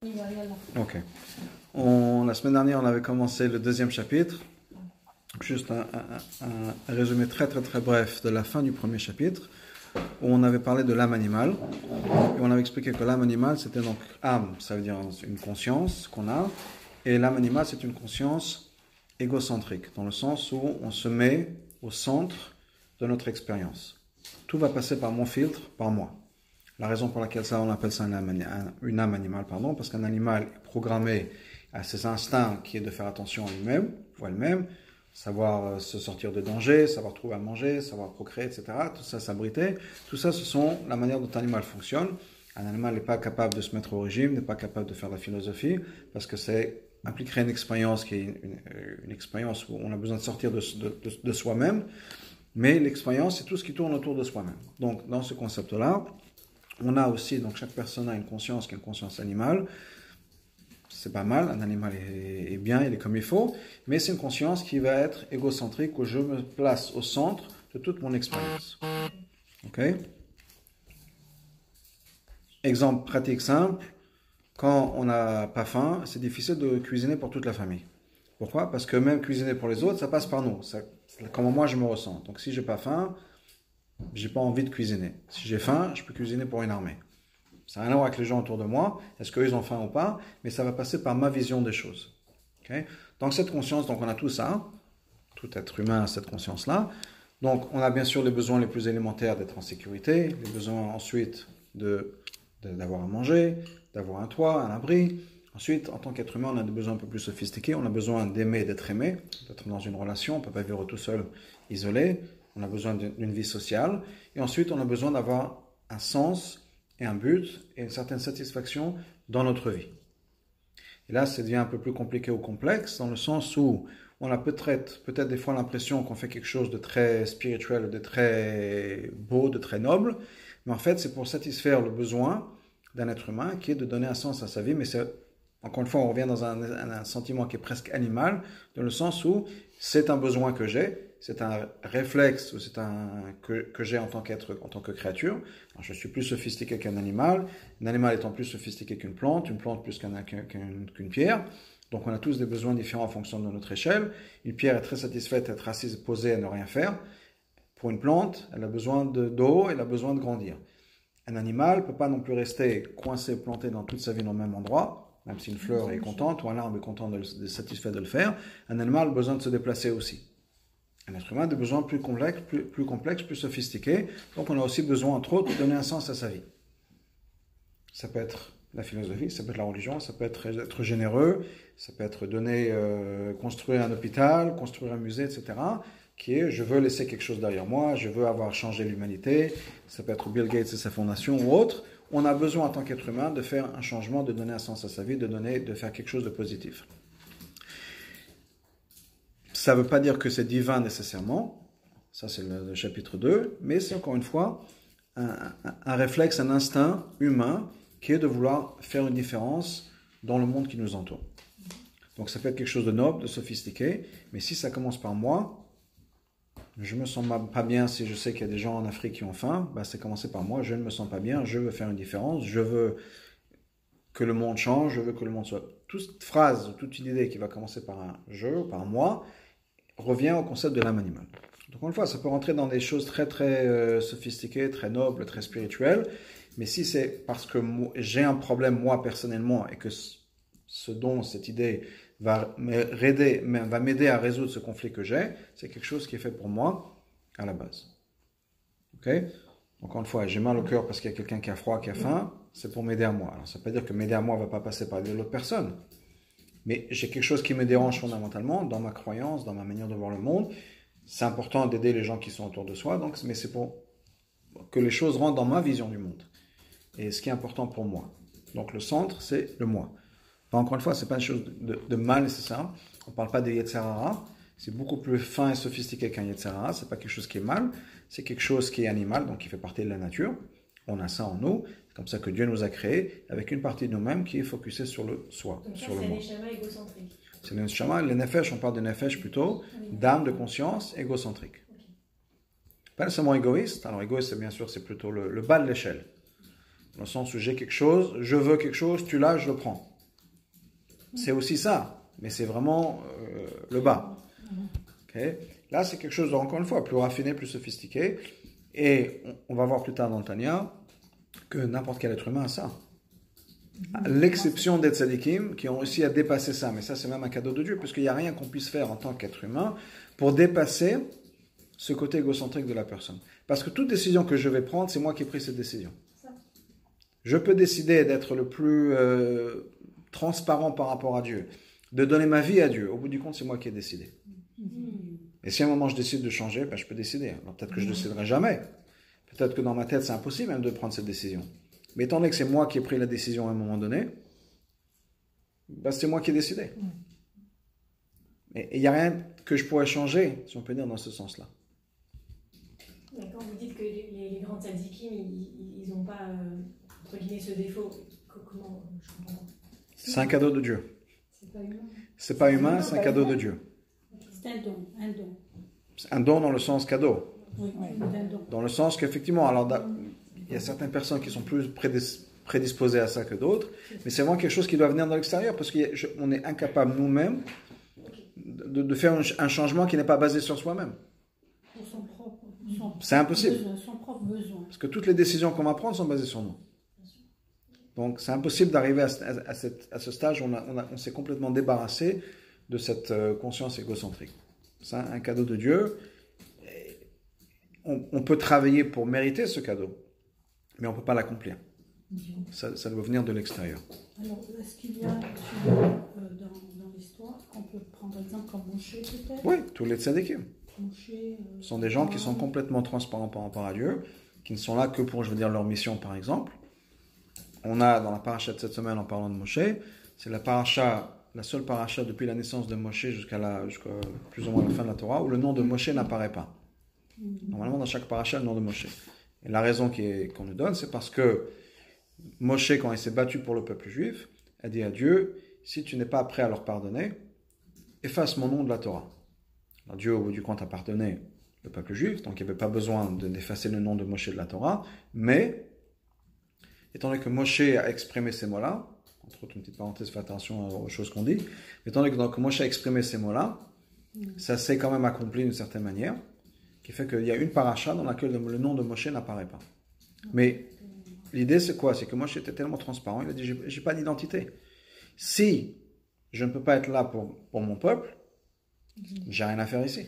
Ok. La semaine dernière, on avait commencé le deuxième chapitre. Juste un résumé très bref de la fin du premier chapitre, où on avait parlé de l'âme animale. Et on avait expliqué que l'âme animale, c'était donc âme, ça veut dire une conscience qu'on a. Et l'âme animale, c'est une conscience égocentrique, dans le sens où on se met au centre de notre expérience. Tout va passer par mon filtre, par moi. La raison pour laquelle on appelle ça une âme animale, parce qu'un animal est programmé à ses instincts qui est de faire attention à lui-même ou à elle-même, savoir se sortir de danger, savoir trouver à manger, savoir procréer, etc. Tout ça, s'abriter. Tout ça, ce sont la manière dont un animal fonctionne. Un animal n'est pas capable de se mettre au régime, n'est pas capable de faire de la philosophie, parce que c'est impliquerait une expérience qui est une expérience où on a besoin de sortir de soi-même, mais l'expérience, c'est tout ce qui tourne autour de soi-même. Donc, dans ce concept-là, on a aussi, donc chaque personne a une conscience qui est une conscience animale. C'est pas mal, un animal est bien, il est comme il faut, mais c'est une conscience qui va être égocentrique, où je me place au centre de toute mon expérience. Ok? Exemple pratique simple, quand on n'a pas faim, c'est difficile de cuisiner pour toute la famille. Pourquoi? Parce que même cuisiner pour les autres, ça passe par nous. C'est comment moi je me ressens. Donc si j'ai pas faim, j'ai pas envie de cuisiner. Si j'ai faim, je peux cuisiner pour une armée. Ça n'a rien à voir avec les gens autour de moi, est-ce qu'ils ont faim ou pas, mais ça va passer par ma vision des choses. Okay? Donc cette conscience, donc on a tout ça, tout être humain a cette conscience-là. Donc on a bien sûr les besoins les plus élémentaires d'être en sécurité, les besoins ensuite d'avoir à manger, d'avoir un toit, un abri. Ensuite, en tant qu'être humain, on a des besoins un peu plus sophistiqués, on a besoin d'aimer, d'être aimé, d'être dans une relation, on ne peut pas vivre tout seul, isolé, on a besoin d'une vie sociale. Et ensuite, on a besoin d'avoir un sens et un but et une certaine satisfaction dans notre vie. Et là, ça devient un peu plus compliqué ou complexe, dans le sens où on a peut-être des fois l'impression qu'on fait quelque chose de très spirituel, de très beau, de très noble, mais en fait, c'est pour satisfaire le besoin d'un être humain qui est de donner un sens à sa vie, mais c'est, encore une fois, on revient dans un sentiment qui est presque animal, dans le sens où c'est un besoin que j'ai, c'est un réflexe, que j'ai en tant qu'être, en tant que créature. Alors, je suis plus sophistiqué qu'un animal étant plus sophistiqué qu'une plante plus qu'une pierre. Donc on a tous des besoins différents en fonction de notre échelle. Une pierre est très satisfaite d'être assise, posée et ne rien faire. Pour une plante, elle a besoin d'eau, elle a besoin de grandir. Un animal ne peut pas non plus rester coincé, planté dans toute sa vie dans le même endroit, même si une fleur est contente ou un arbre est content satisfait de le faire. Un animal a besoin de se déplacer aussi. Un être humain a des besoins plus complexes, plus sophistiqués. Donc on a aussi besoin, entre autres, de donner un sens à sa vie. Ça peut être la philosophie, ça peut être la religion, ça peut être généreux, ça peut être construire un hôpital, construire un musée, etc. Qui est, je veux laisser quelque chose derrière moi, je veux avoir changé l'humanité. Ça peut être Bill Gates et sa fondation ou autre. On a besoin en tant qu'être humain de faire un changement, de donner un sens à sa vie, de faire quelque chose de positif. Ça ne veut pas dire que c'est divin nécessairement, ça c'est le chapitre 2, mais c'est encore une fois un réflexe, un instinct humain qui est de vouloir faire une différence dans le monde qui nous entoure. Donc ça peut être quelque chose de noble, de sophistiqué, mais si ça commence par moi, je ne me sens pas bien si je sais qu'il y a des gens en Afrique qui ont faim, c'est commencé par moi, je ne me sens pas bien, je veux faire une différence, je veux que le monde change, je veux que le monde soit... Toute phrase, toute idée qui va commencer par un je, par moi, revient au concept de l'âme animale. Donc, encore une fois, ça peut rentrer dans des choses très sophistiquées, très nobles, très spirituelles, mais si c'est parce que j'ai un problème moi personnellement et que ce dont cette idée va m'aider à résoudre ce conflit que j'ai, c'est quelque chose qui est fait pour moi à la base. Ok? Encore une fois, j'ai mal au cœur parce qu'il y a quelqu'un qui a froid, qui a faim, c'est pour m'aider à moi. Alors ça ne veut pas dire que m'aider à moi ne va pas passer par l'autre personne. Mais j'ai quelque chose qui me dérange fondamentalement dans ma croyance, dans ma manière de voir le monde. C'est important d'aider les gens qui sont autour de soi, mais c'est pour que les choses rentrent dans ma vision du monde. Et ce qui est important pour moi. Donc le centre, c'est le moi. Encore une fois, ce n'est pas une chose de mal nécessaire. On ne parle pas des Yetzer Hara. C'est beaucoup plus fin et sophistiqué qu'un Yetzer Hara. Ce n'est pas quelque chose qui est mal. C'est quelque chose qui est animal, donc qui fait partie de la nature. On a ça en nous. C'est comme ça que Dieu nous a créés, avec une partie de nous-mêmes qui est focusée sur le soi, donc ça, sur le moi. C'est les Neshama égocentriques. C'est les Neshama, les Nefesh, on parle de Nefesh plutôt, d'âme, de conscience, égocentrique. Okay. Pas nécessairement égoïste. Alors égoïste, bien sûr, c'est plutôt le bas de l'échelle. Dans le sens où j'ai quelque chose, je veux quelque chose, tu l'as, je le prends. C'est aussi ça, mais c'est vraiment le bas. Okay. Là, c'est quelque chose, encore une fois, plus raffiné, plus sophistiqué. Et on va voir plus tard dans le Tanya que n'importe quel être humain a ça. À l'exception des tzadikim qui ont réussi à dépasser ça. Mais ça, c'est même un cadeau de Dieu, parce qu'il n'y a rien qu'on puisse faire en tant qu'être humain pour dépasser ce côté égocentrique de la personne. Parce que toute décision que je vais prendre, c'est moi qui ai pris cette décision. Je peux décider d'être le plus transparent par rapport à Dieu, de donner ma vie à Dieu. Au bout du compte, c'est moi qui ai décidé. Et si à un moment je décide de changer, ben, je peux décider. Alors peut-être que je ne déciderai jamais. Peut-être que dans ma tête, c'est impossible même de prendre cette décision. Mais étant donné que c'est moi qui ai pris la décision à un moment donné, ben, c'est moi qui ai décidé. Et il n'y a rien que je pourrais changer, si on peut dire, dans ce sens-là. Quand vous dites que les grands tzadikim, ils n'ont pas, entre guillemets, ce défaut, comment je comprends pas. C'est un cadeau de Dieu. C'est pas humain. C'est pas humain, c'est un cadeau de Dieu. C'est un don, un don. C'est un don dans le sens cadeau. Oui, un don. Dans le sens qu'effectivement, alors il y a certaines personnes qui sont plus prédisposées à ça que d'autres, mais c'est vraiment quelque chose qui doit venir de l'extérieur, parce qu'on est incapable nous-mêmes de faire un changement qui n'est pas basé sur soi-même. Pour son propre C'est impossible. Son propre besoin. Parce que toutes les décisions qu'on va prendre sont basées sur nous. Donc c'est impossible d'arriver à ce stage où on s'est complètement débarrassé de cette conscience égocentrique. C'est un cadeau de Dieu. On peut travailler pour mériter ce cadeau, mais on ne peut pas l'accomplir. Ça doit venir de l'extérieur. Alors, est-ce qu'il y a dans l'histoire qu'on peut prendre exemple comme Moshe peut-être? Oui, tous les tzadikim. Ce sont des gens qui sont complètement transparents par rapport à Dieu, qui ne sont là que pour, je veux dire, leur mission par exemple. On a dans la paracha de cette semaine en parlant de Moshe, c'est la seule paracha depuis la naissance de Moshe jusqu'à plus ou moins la fin de la Torah où le nom de Moshe n'apparaît pas. Normalement dans chaque paracha le nom de Moshe. Et la raison qu'on nous donne, c'est parce que Moshe, quand il s'est battu pour le peuple juif, a dit à Dieu, si tu n'es pas prêt à leur pardonner, efface mon nom de la Torah. Alors Dieu au bout du compte a pardonné le peuple juif, donc il n'y avait pas besoin d'effacer le nom de Moshe de la Torah, mais étant donné que Moshe a exprimé ces mots-là, entre autres une petite parenthèse, fais attention aux choses qu'on dit, étant donné que Moshe a exprimé ces mots-là, ça s'est quand même accompli d'une certaine manière, qui fait qu'il y a une paracha dans laquelle le nom de Moshe n'apparaît pas. Mais l'idée c'est quoi? C'est que Moshe était tellement transparent, il a dit j'ai pas d'identité. Si je ne peux pas être là pour mon peuple, j'ai rien à faire ici.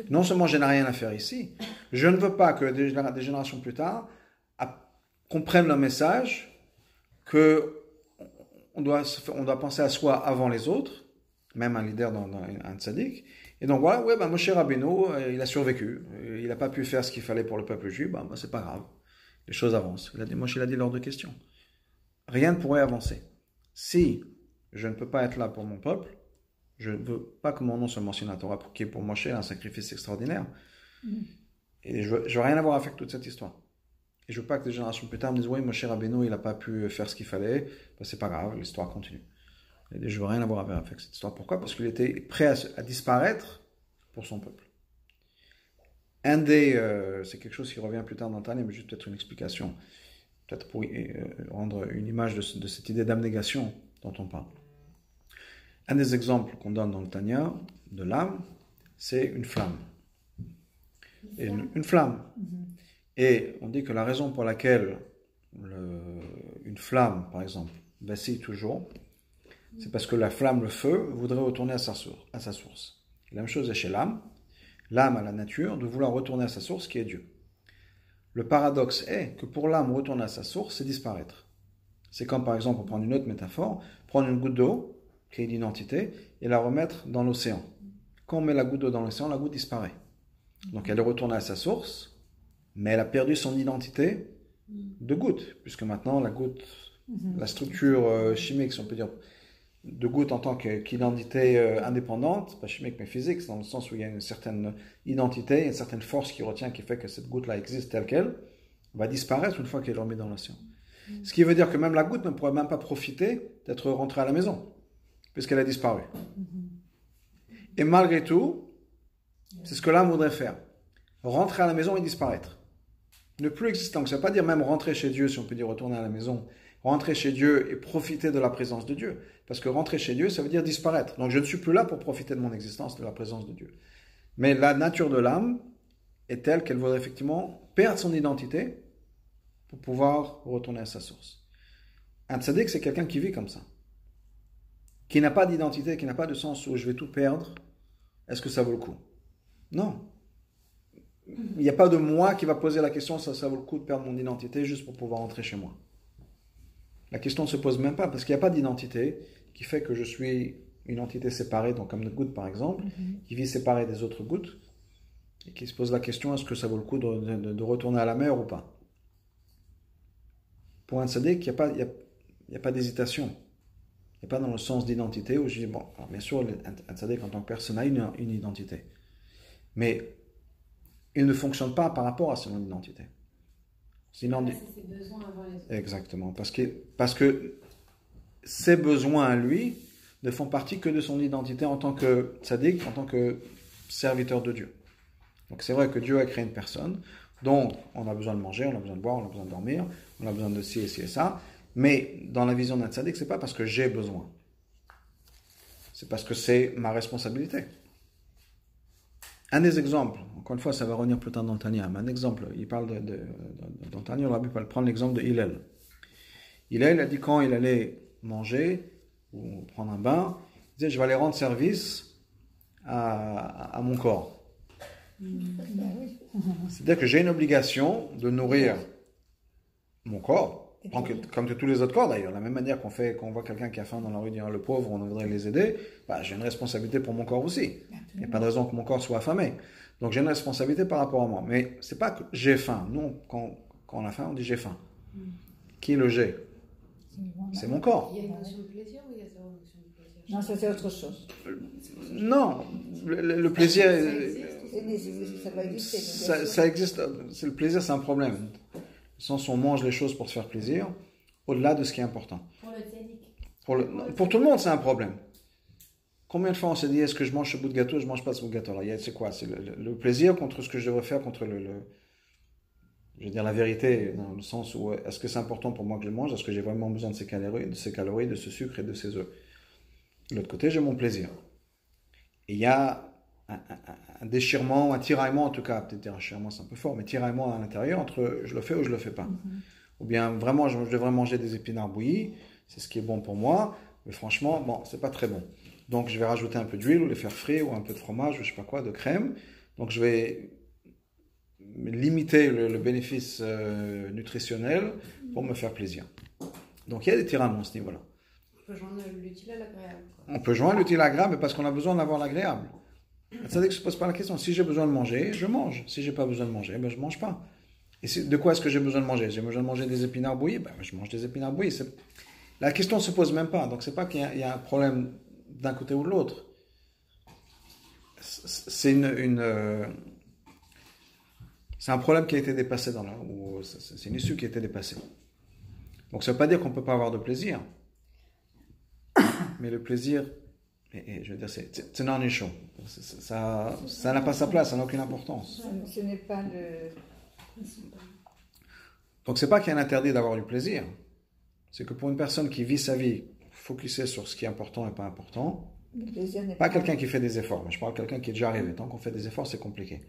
Non seulement je n'ai rien à faire ici, je ne veux pas que des générations plus tard comprennent le message que on doit penser à soi avant les autres, même un leader dans un tzaddik. Et donc voilà, Moshe Rabbeinu, il a survécu. Il n'a pas pu faire ce qu'il fallait pour le peuple juif, c'est pas grave. Les choses avancent. Moshe l'a dit lors de questions. Rien ne pourrait avancer. Si je ne peux pas être là pour mon peuple, je ne veux pas que mon nom soit mentionné à la Torah, qui est pour Moshe un sacrifice extraordinaire. Et je veux rien avoir avec toute cette histoire. Et je veux pas que des générations plus tard me disent oui, Moshe Rabbeinu, il n'a pas pu faire ce qu'il fallait. C'est pas grave, l'histoire continue. Et je veux rien avoir avec cette histoire. Pourquoi? Parce qu'il était prêt à disparaître pour son peuple. C'est quelque chose qui revient plus tard dans le Tanya, mais juste peut-être une explication, peut-être pour rendre une image de cette idée d'abnégation dont on parle. Un des exemples qu'on donne dans le Tanya de l'âme, c'est une flamme. Une flamme. Et on dit que la raison pour laquelle une flamme, par exemple, vacille toujours, c'est parce que la flamme, le feu, voudrait retourner à sa source. La même chose est chez l'âme. L'âme a la nature de vouloir retourner à sa source qui est Dieu. Le paradoxe est que pour l'âme, retourner à sa source, c'est disparaître. C'est comme par exemple, pour prendre une autre métaphore, prendre une goutte d'eau, créer une identité, et la remettre dans l'océan. Quand on met la goutte d'eau dans l'océan, la goutte disparaît. Donc elle est retournée à sa source, mais elle a perdu son identité de goutte, puisque maintenant la goutte, la structure chimique, si on peut dire, de goutte en tant qu'identité indépendante, pas chimique mais physique, dans le sens où il y a une certaine identité, une certaine force qui retient, qui fait que cette goutte-là existe telle qu'elle, va disparaître une fois qu'elle est remise dans l'océan. Ce qui veut dire que même la goutte ne pourrait même pas profiter d'être rentrée à la maison, puisqu'elle a disparu. Et malgré tout, c'est ce que l'âme voudrait faire. Rentrer à la maison et disparaître. Ne plus exister. Donc ça ne veut pas dire même rentrer chez Dieu, si on peut dire retourner à la maison, rentrer chez Dieu et profiter de la présence de Dieu. Parce que rentrer chez Dieu, ça veut dire disparaître. Donc je ne suis plus là pour profiter de mon existence, de la présence de Dieu. Mais la nature de l'âme est telle qu'elle voudrait effectivement perdre son identité pour pouvoir retourner à sa source. Un tzaddik, c'est quelqu'un qui vit comme ça. Qui n'a pas d'identité, qui n'a pas de sens où je vais tout perdre. Est-ce que ça vaut le coup? Non. Il n'y a pas de moi qui va poser la question, ça vaut le coup de perdre mon identité juste pour pouvoir rentrer chez moi. La question ne se pose même pas parce qu'il n'y a pas d'identité qui fait que je suis une entité séparée, donc comme une goutte par exemple, qui vit séparée des autres gouttes et qui se pose la question est-ce que ça vaut le coup de retourner à la mer ou pas? Pour un tzaddik, il n'y a pas d'hésitation. Il n'y a pas dans le sens d'identité où je dis bon, alors bien sûr, un tzaddik en tant que personne a une identité. Mais il ne fonctionne pas par rapport à son identité. Sinon, ses besoins avant les autres. exactement. Parce que ses besoins à lui ne font partie que de son identité en tant que tzaddik, en tant que serviteur de Dieu. Donc c'est vrai que Dieu a créé une personne, dont on a besoin de manger, on a besoin de boire, on a besoin de dormir, on a besoin de ci et ça. Mais dans la vision d'un tzaddik, c'est pas parce que j'ai besoin. C'est parce que c'est ma responsabilité. Un des exemples, encore une fois, ça va revenir plus tard dans le Tanya, mais un exemple, il parle dans le Tanya, on va prendre l'exemple de Hillel. Hillel a dit quand il allait manger ou prendre un bain, il disait je vais aller rendre service à mon corps. C'est-à-dire que j'ai une obligation de nourrir mon corps, comme que tous les autres corps d'ailleurs. De la même manière qu'on voit quelqu'un qui a faim dans la rue, dire le pauvre, on voudrait les aider, j'ai une responsabilité pour mon corps aussi. Il n'y a pas de raison que mon corps soit affamé. Donc j'ai une responsabilité par rapport à moi. Mais c'est pas que j'ai faim. Nous, quand on a faim, on dit j'ai faim. Qui est le j'ai? C'est mon corps. Il y a une notion de plaisir ou il y a zéro notion de plaisir? Non, ça c'est autre chose. Non, le plaisir, Ça doit exister. ça existe. Le plaisir, c'est un problème. Au sens où on mange les choses pour se faire plaisir, au-delà de ce qui est important. Pour le tzaddik. Pour tout le monde, c'est un problème. Combien de fois on s'est dit est-ce que je mange ce bout de gâteau, je mange pas ce bout de gâteau? Alors, c'est quoi? C'est le plaisir contre ce que je devrais faire, contre je veux dire la vérité, dans le sens où est-ce que c'est important pour moi que je mange? Est-ce que j'ai vraiment besoin de ces calories, de ce sucre et de ces œufs? De l'autre côté, j'ai mon plaisir. Et il y a un déchirement, un tiraillement en tout cas, peut-être un déchirement c'est un peu fort, mais tiraillement à l'intérieur entre je le fais ou je le fais pas. Ou bien vraiment je devrais manger des épinards bouillis, c'est ce qui est bon pour moi, mais franchement, bon, c'est pas très bon. Donc je vais rajouter un peu d'huile ou les faire frire ou un peu de fromage ou je sais pas quoi, de crème. Donc je vais limiter le bénéfice nutritionnel pour me faire plaisir. Donc il y a des tiraillements à ce niveau-là. On peut joindre l'utile à l'agréable. On peut joindre l'utile à l'agréable parce qu'on a besoin d'avoir l'agréable. Ça veut dire que je ne pose pas la question. Si j'ai besoin de manger, je mange. Si je n'ai pas besoin de manger, je ne mange pas. Et de quoi est-ce que j'ai besoin de manger? J'ai besoin de manger des épinards bouillis, je mange des épinards bouillis. La question ne se pose même pas. Donc ce n'est pas qu'il y a un problème d'un côté ou de l'autre. C'est c'est un problème qui a été dépassé c'est une issue qui a été dépassée. Donc ça ne veut pas dire qu'on ne peut pas avoir de plaisir. Mais le plaisir, je veux dire, c'est non-issue. Ça n'a pas sa place, ça n'a aucune importance. Ce n'est pas le... Donc c'est pas qu'il y a un interdit d'avoir du plaisir. C'est que pour une personne qui vit sa vie focusée sur ce qui est important et pas important, Le plaisir n'est pas quelqu'un qui fait des efforts, mais je parle de quelqu'un qui est déjà arrivé. Tant qu'on fait des efforts, c'est compliqué.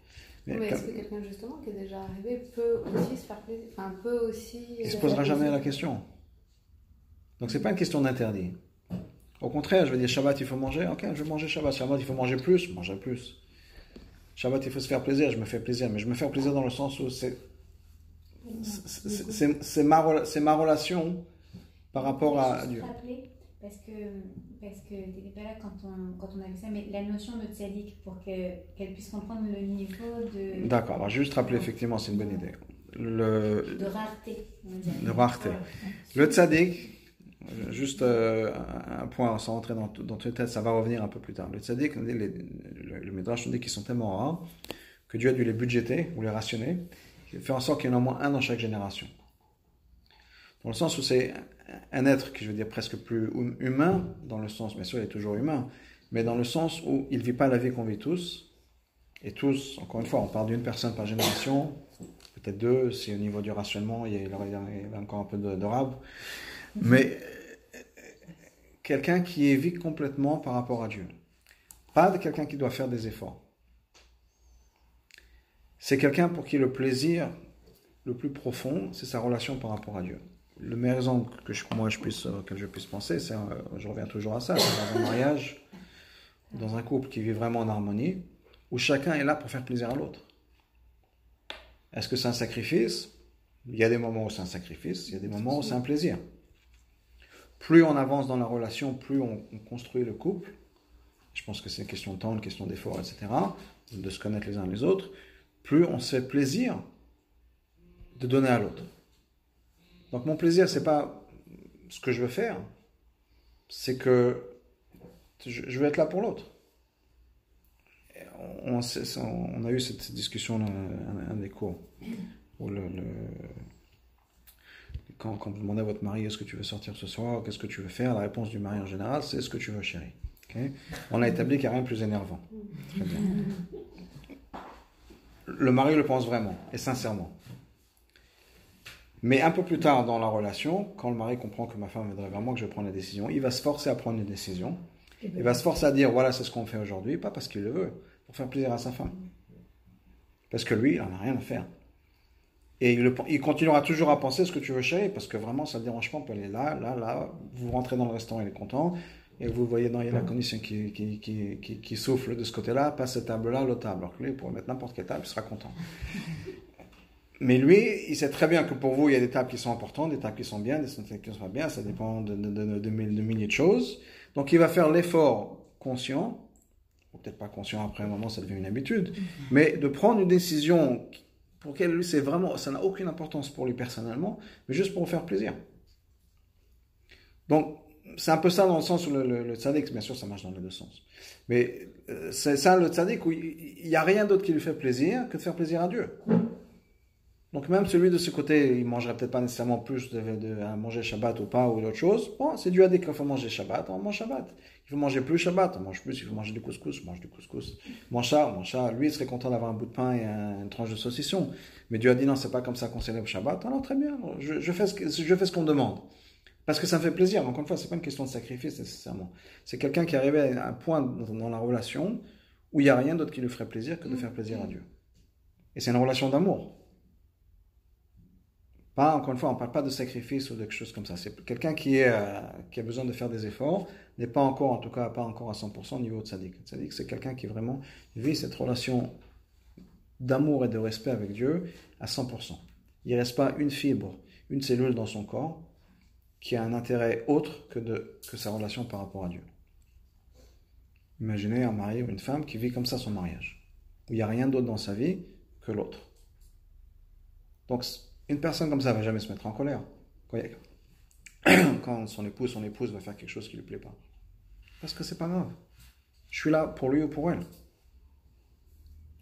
Mais est-ce que quelqu'un justement qui est déjà arrivé peut aussi se faire plaisir, enfin peut aussi... Il ne se posera jamais la question. Donc c'est pas une question d'interdit. Au contraire, je vais dire Shabbat il faut manger, ok, je vais manger Shabbat. Shabbat il faut manger plus, je mangerai plus. Shabbat il faut se faire plaisir, je me fais plaisir. Mais je me fais plaisir dans le sens où c'est ma relation par rapport à Dieu. Parce que tu n'étais pas là quand on a vu ça, mais la notion de tzaddik, pour qu'elle puisse comprendre le niveau de... D'accord, alors juste rappeler, effectivement, c'est une bonne idée. De rareté, on va dire. De rareté. Le tzaddik, juste un point, sans rentrer dans tous les têtes, ça va revenir un peu plus tard. Le tzaddik, le Midrash nous dit qu'ils sont tellement rares que Dieu a dû les budgéter ou les rationner, faire en sorte qu'il y en ait au moins un dans chaque génération. Dans le sens où c'est un être qui, je veux dire, presque plus humain, dans le sens, bien sûr, il est toujours humain, mais dans le sens où il ne vit pas la vie qu'on vit tous. Et tous, encore une fois, on parle d'une personne par génération, peut-être deux, si au niveau du rationnement, il y a encore un peu d'arabe. Mais quelqu'un qui est vide complètement par rapport à Dieu. Pas de quelqu'un qui doit faire des efforts. C'est quelqu'un pour qui le plaisir le plus profond, c'est sa relation par rapport à Dieu. Le meilleur exemple que auquel je puisse penser, c'est, je reviens toujours à ça, c'est dans un mariage, dans un couple qui vit vraiment en harmonie, où chacun est là pour faire plaisir à l'autre. Est-ce que c'est un sacrifice? Il y a des moments où c'est un sacrifice, il y a des moments où c'est un plaisir. Plus on avance dans la relation, plus on construit le couple. Je pense que c'est une question de temps, une question d'effort, etc. De se connaître les uns les autres. Plus on se fait plaisir de donner à l'autre. Donc mon plaisir, c'est pas ce que je veux faire, c'est que je veux être là pour l'autre. On a eu cette discussion dans un des cours où quand vous demandez à votre mari est-ce que tu veux sortir ce soir, qu'est-ce que tu veux faire, la réponse du mari en général c'est ce que tu veux, chérie. Okay? On a établi qu'il n'y a rien de plus énervant. Très bien. Le mari le pense vraiment et sincèrement. Mais un peu plus tard dans la relation, quand le mari comprend que ma femme viendrait vers moi, que je vais prendre la décision, il va se forcer à prendre une décision. Il va se forcer à dire voilà, c'est ce qu'on fait aujourd'hui, pas parce qu'il le veut, pour faire plaisir à sa femme. Parce que lui, il n'en a rien à faire. Et il continuera toujours à penser ce que tu veux, chérie, parce que vraiment, ça ne dérange pas, on peut aller là. Vous rentrez dans le restaurant, il est content, et vous voyez dans la condition qui souffle de ce côté-là, pas cette table-là, l'autre table. Alors que lui, il pourrait mettre n'importe quelle table, il sera content. Mais lui, il sait très bien que pour vous, il y a des tables qui sont importantes, des tables qui sont bien, des tables qui ne sont pas bien, ça dépend de milliers de choses. Donc il va faire l'effort conscient, ou peut-être pas conscient après un moment, ça devient une habitude, mais de prendre une décision pour laquelle lui, c'est vraiment, ça n'a aucune importance pour lui personnellement, mais juste pour vous faire plaisir. Donc, c'est un peu ça dans le sens où le tzaddik, bien sûr ça marche dans les deux sens, mais c'est ça le tzaddik où il n'y a rien d'autre qui lui fait plaisir que de faire plaisir à Dieu. Donc même celui de ce côté, il mangerait peut-être pas nécessairement plus à manger Shabbat ou pas, ou d'autres choses. Bon, c'est Dieu a dit qu'il faut manger Shabbat, on mange Shabbat. Il faut manger plus Shabbat, on mange plus. Il faut manger du couscous, on mange du couscous. On mange ça. Lui, il serait content d'avoir un bout de pain et une tranche de saucisson. Mais Dieu a dit non, c'est pas comme ça qu'on célèbre Shabbat. Alors très bien, je fais ce qu'on me demande. Parce que ça me fait plaisir. Encore une fois, c'est pas une question de sacrifice nécessairement. C'est quelqu'un qui est arrivé à un point dans la relation où il n'y a rien d'autre qui lui ferait plaisir que de faire plaisir à Dieu. Et c'est une relation d'amour. Pas, encore une fois, on ne parle pas de sacrifice ou de quelque chose comme ça. C'est quelqu'un qui a besoin de faire des efforts, n'est pas encore, en tout cas, pas encore à 100% au niveau de tzaddik. Tzaddik, c'est quelqu'un qui vraiment vit cette relation d'amour et de respect avec Dieu à 100%. Il ne reste pas une fibre, une cellule dans son corps qui a un intérêt autre que sa relation par rapport à Dieu. Imaginez un mari ou une femme qui vit comme ça son mariage, où il n'y a rien d'autre dans sa vie que l'autre. Donc, une personne comme ça ne va jamais se mettre en colère. Quand son épouse va faire quelque chose qui ne lui plaît pas. Parce que c'est pas grave. Je suis là pour lui ou pour elle.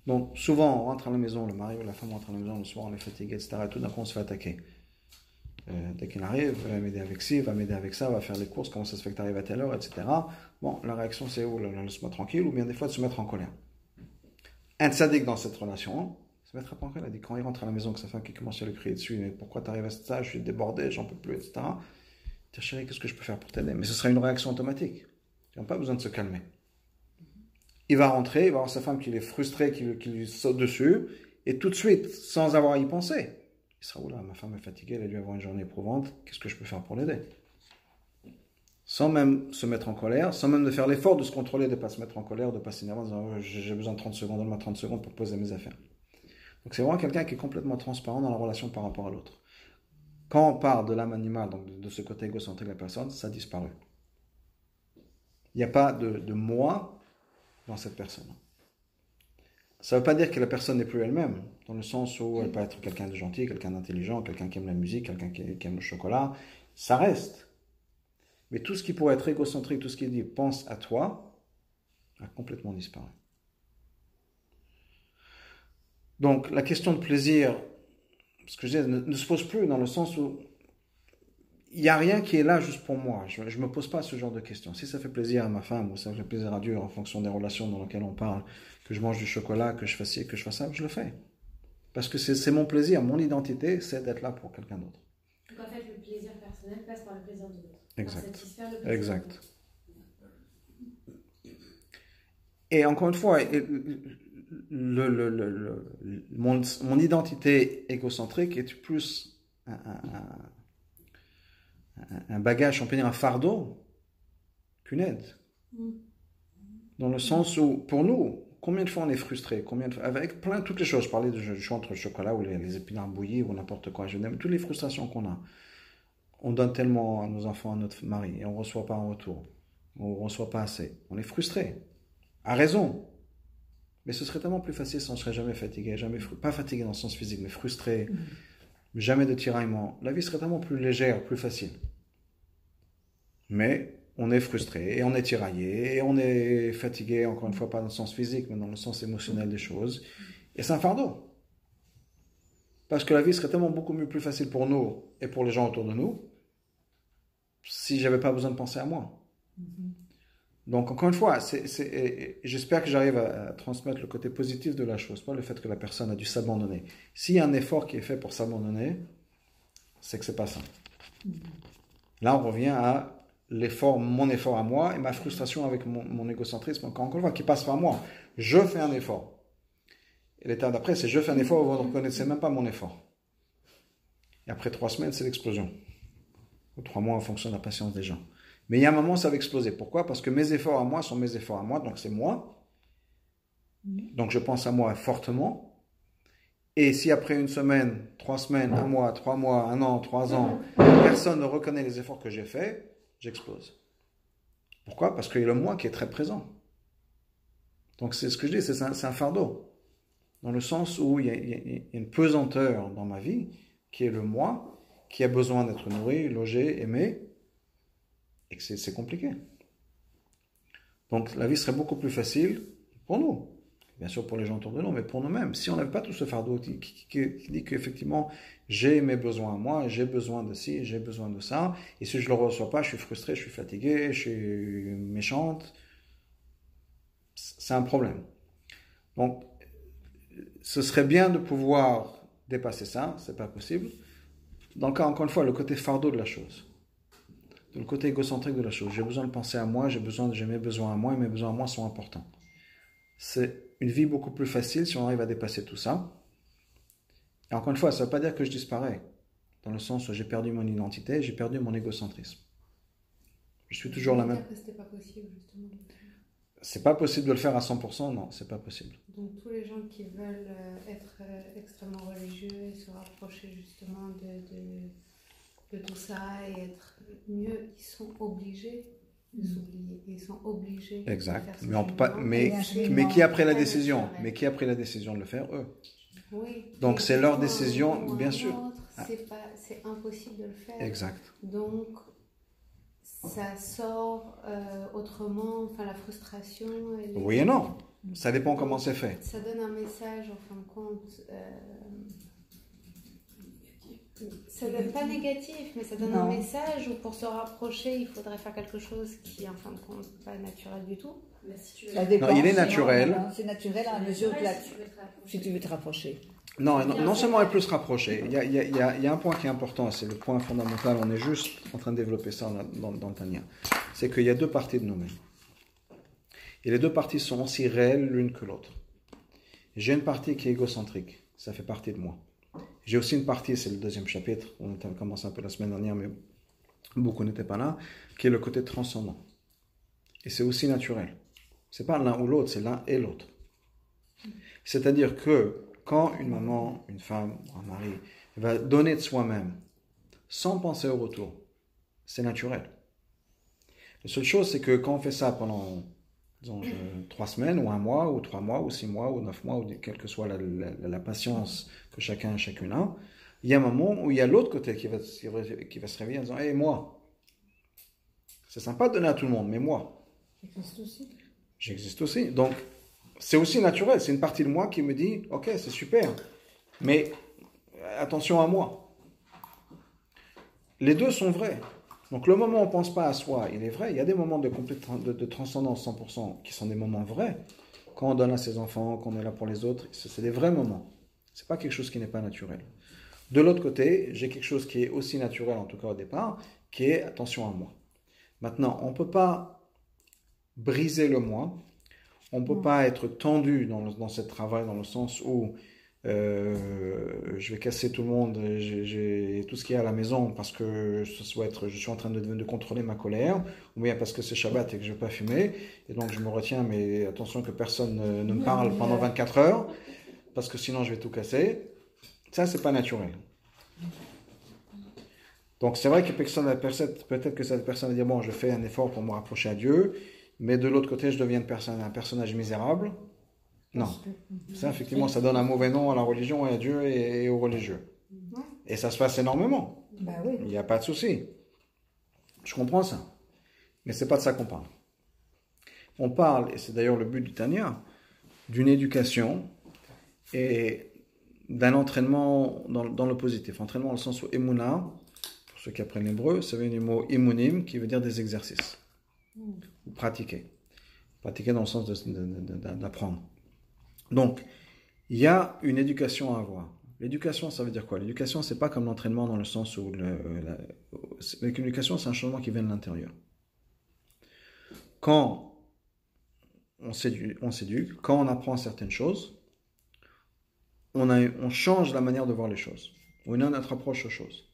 Donc souvent on rentre à la maison, le mari ou la femme rentre à la maison le soir, on est fatigué, etc. Et tout d'un coup on se fait attaquer. Dès qu'il arrive, il va m'aider avec ci, va m'aider avec ça, va faire les courses, comment ça se fait que tu arrives à telle heure, etc. Bon, la réaction c'est ou laisse-moi tranquille, ou bien des fois de se mettre en colère. Un tzaddik dans cette relation, se mettra pas en colère. Il dit quand il rentre à la maison, que sa femme qui commence à lui crier dessus, mais pourquoi tu arrives à ça, je suis débordé, j'en peux plus, etc. Il dit chérie, qu'est-ce que je peux faire pour t'aider? Mais ce sera une réaction automatique. Il n'a pas besoin de se calmer. Il va rentrer, il va voir sa femme qui est frustrée, qui lui saute dessus, et tout de suite, sans avoir à y penser, il sera, oula, ma femme est fatiguée, elle a dû avoir une journée éprouvante, qu'est-ce que je peux faire pour l'aider? Sans même se mettre en colère, sans même de faire l'effort de se contrôler, de ne pas se mettre en colère, de ne pas s'énerver en disant, j'ai besoin de 30 secondes, donne-moi 30 secondes pour poser mes affaires. Donc c'est vraiment quelqu'un qui est complètement transparent dans la relation par rapport à l'autre. Quand on parle de l'âme animale, donc de ce côté égocentrique de la personne, ça a disparu. Il n'y a pas de moi dans cette personne. Ça ne veut pas dire que la personne n'est plus elle-même, dans le sens où elle peut être quelqu'un de gentil, quelqu'un d'intelligent, quelqu'un qui aime la musique, quelqu'un qui aime le chocolat. Ça reste. Mais tout ce qui pourrait être égocentrique, tout ce qui dit pense à toi, a complètement disparu. Donc la question de plaisir, ce que je dis, ne se pose plus dans le sens où il n'y a rien qui est là juste pour moi. Je ne me pose pas ce genre de questions. Si ça fait plaisir à ma femme ou ça fait plaisir à Dieu en fonction des relations dans lesquelles on parle, que je mange du chocolat, que je fasse ci, que je fasse ça, je le fais. Parce que c'est mon plaisir, mon identité, c'est d'être là pour quelqu'un d'autre. Donc en fait, le plaisir personnel passe par le plaisir Exact. satisfaire le besoin. Exact. Et encore une fois, mon identité égocentrique est plus un bagage, on peut dire un fardeau, qu'une aide. Dans le sens où, pour nous, combien de fois on est frustré, avec toutes les choses, je parlais du choix entre le chocolat ou les épinards bouillis ou n'importe quoi, je n'aime toutes les frustrations qu'on a. On donne tellement à nos enfants, à notre mari, et on ne reçoit pas en retour. On ne reçoit pas assez. On est frustré. À raison. Mais ce serait tellement plus facile si on ne serait jamais fatigué, pas fatigué dans le sens physique, mais frustré, jamais de tiraillement. La vie serait tellement plus légère, plus facile. Mais on est frustré, et on est tiraillé, et on est fatigué, encore une fois, pas dans le sens physique, mais dans le sens émotionnel des choses. Et c'est un fardeau. Parce que la vie serait tellement beaucoup plus facile pour nous et pour les gens autour de nous si j'avais pas besoin de penser à moi. Donc, encore une fois, j'espère que j'arrive à transmettre le côté positif de la chose, pas le fait que la personne a dû s'abandonner. S'il y a un effort qui est fait pour s'abandonner, c'est que c'est pas ça. Là, on revient à mon effort à moi et ma frustration avec mon égocentrisme, encore une fois, qui passe par moi. Je fais un effort. Et l'étape d'après, c'est je fais un effort où vous ne reconnaissez même pas mon effort. Et après 3 semaines, c'est l'explosion. Ou 3 mois en fonction de la patience des gens. Mais il y a un moment, ça va exploser. Pourquoi? Parce que mes efforts à moi sont mes efforts à moi, donc c'est moi. Donc je pense à moi fortement. Et si après 1 semaine, 3 semaines, 1 mois, 3 mois, 1 an, 3 ans, personne ne reconnaît les efforts que j'ai faits, j'explose. Pourquoi? Parce qu'il y a le moi qui est très présent. Donc c'est ce que je dis, c'est un fardeau. Dans le sens où il y a une pesanteur dans ma vie, qui est le moi, qui a besoin d'être nourri, logé, aimé, et que c'est compliqué. Donc la vie serait beaucoup plus facile pour nous, bien sûr pour les gens autour de nous, mais pour nous-mêmes. Si on n'avait pas tout ce fardeau qui dit qu'effectivement, j'ai mes besoins à moi, j'ai besoin de ci, j'ai besoin de ça, et si je ne le reçois pas, je suis frustré, je suis fatigué, je suis méchante, c'est un problème. Donc, ce serait bien de pouvoir dépasser ça, c'est pas possible. Dans le cas, encore une fois, le côté fardeau de la chose, le côté égocentrique de la chose. J'ai besoin de penser à moi, j'ai mes besoins à moi, et mes besoins à moi sont importants. C'est une vie beaucoup plus facile si on arrive à dépasser tout ça. Et encore une fois, ça ne veut pas dire que je disparais, dans le sens où j'ai perdu mon identité, j'ai perdu mon égocentrisme. Je suis toujours la même. Que c'était pas possible, justement. C'est pas possible de le faire à 100%, non, c'est pas possible. Donc tous les gens qui veulent être extrêmement religieux et se rapprocher justement de tout ça et être mieux, ils sont obligés de s'oublier. Ils sont obligés exact. de faire ce Mais on peut pas. Mais qui a pris la décision? Mais qui a pris la décision de le faire? Eux. Oui. Donc c'est leur décision, bien sûr. C'est impossible de le faire. Exact. Donc ça sort autrement, enfin la frustration. Oui et non. Ça dépend comment c'est fait. Ça donne un message en fin de compte. Ça donne pas négatif, mais ça donne un message où pour se rapprocher, il faudrait faire quelque chose qui est en fin de compte pas naturel du tout. Ça dépend, non, il est naturel. C'est naturel à mesure que si tu veux te rapprocher. Non seulement elle peut se rapprocher. Il y a un point qui est important, c'est le point fondamental. On est juste en train de développer ça dans le Tanya. C'est qu'il y a 2 parties de nous-mêmes. Et les 2 parties sont aussi réelles l'une que l'autre. J'ai une partie qui est égocentrique. Ça fait partie de moi. J'ai aussi une partie, c'est le 2e chapitre, on a commencé un peu la semaine dernière, mais beaucoup n'étaient pas là, qui est le côté transcendant. Et c'est aussi naturel. C'est pas l'un ou l'autre, c'est l'un et l'autre. C'est-à-dire que quand une maman, une femme, un mari va donner de soi-même, sans penser au retour, c'est naturel. La seule chose, c'est que quand on fait ça pendant, disons, 3 semaines, ou 1 mois, ou 3 mois, ou 6 mois, ou 9 mois, ou quelle que soit la patience que chacun et chacune a, il y a un moment où il y a l'autre côté qui va se réveiller en disant « Hey, moi, c'est sympa de donner à tout le monde, mais moi, j'existe aussi. » Donc, c'est aussi naturel, c'est une partie de moi qui me dit « Ok, c'est super, mais attention à moi. » Les deux sont vrais. Donc le moment où on ne pense pas à soi, il est vrai. Il y a des moments de transcendance 100% qui sont des moments vrais. Quand on donne à ses enfants, quand on est là pour les autres, c'est des vrais moments. Ce n'est pas quelque chose qui n'est pas naturel. De l'autre côté, j'ai quelque chose qui est aussi naturel, en tout cas au départ, qui est attention à moi. Maintenant, on ne peut pas briser le moi, on ne peut pas être tendu dans ce travail, dans le sens où je vais casser tout le monde, j'ai tout ce qu'il y a à la maison parce que je suis en train de contrôler ma colère, ou bien parce que c'est Shabbat et que je ne vais pas fumer, et donc je me retiens, mais attention que personne ne me parle pendant 24 heures, parce que sinon je vais tout casser. Ça, c'est pas naturel. Donc c'est vrai que peut-être que cette personne va dire, bon, je fais un effort pour me rapprocher à Dieu, mais de l'autre côté, je deviens un personnage misérable. Non. Ça, effectivement, ça donne un mauvais nom à la religion et à Dieu et aux religieux. Et ça se passe énormément. Bah oui. Il n'y a pas de souci. Je comprends ça. Mais c'est pas de ça qu'on parle. On parle, et c'est d'ailleurs le but du Tanya, d'une éducation et d'un entraînement dans le positif. Entraînement dans le sens où Emouna, pour ceux qui apprennent l'hébreu, ça vient du mot Emunim, qui veut dire des exercices. Ou pratiquer. Pratiquer dans le sens d'apprendre. Donc, il y a une éducation à avoir. L'éducation, ça veut dire quoi? L'éducation, c'est pas comme l'entraînement dans le sens où l'éducation, c'est un changement qui vient de l'intérieur. Quand on s'éduque, quand on apprend certaines choses, on change la manière de voir les choses. On a notre approche aux choses.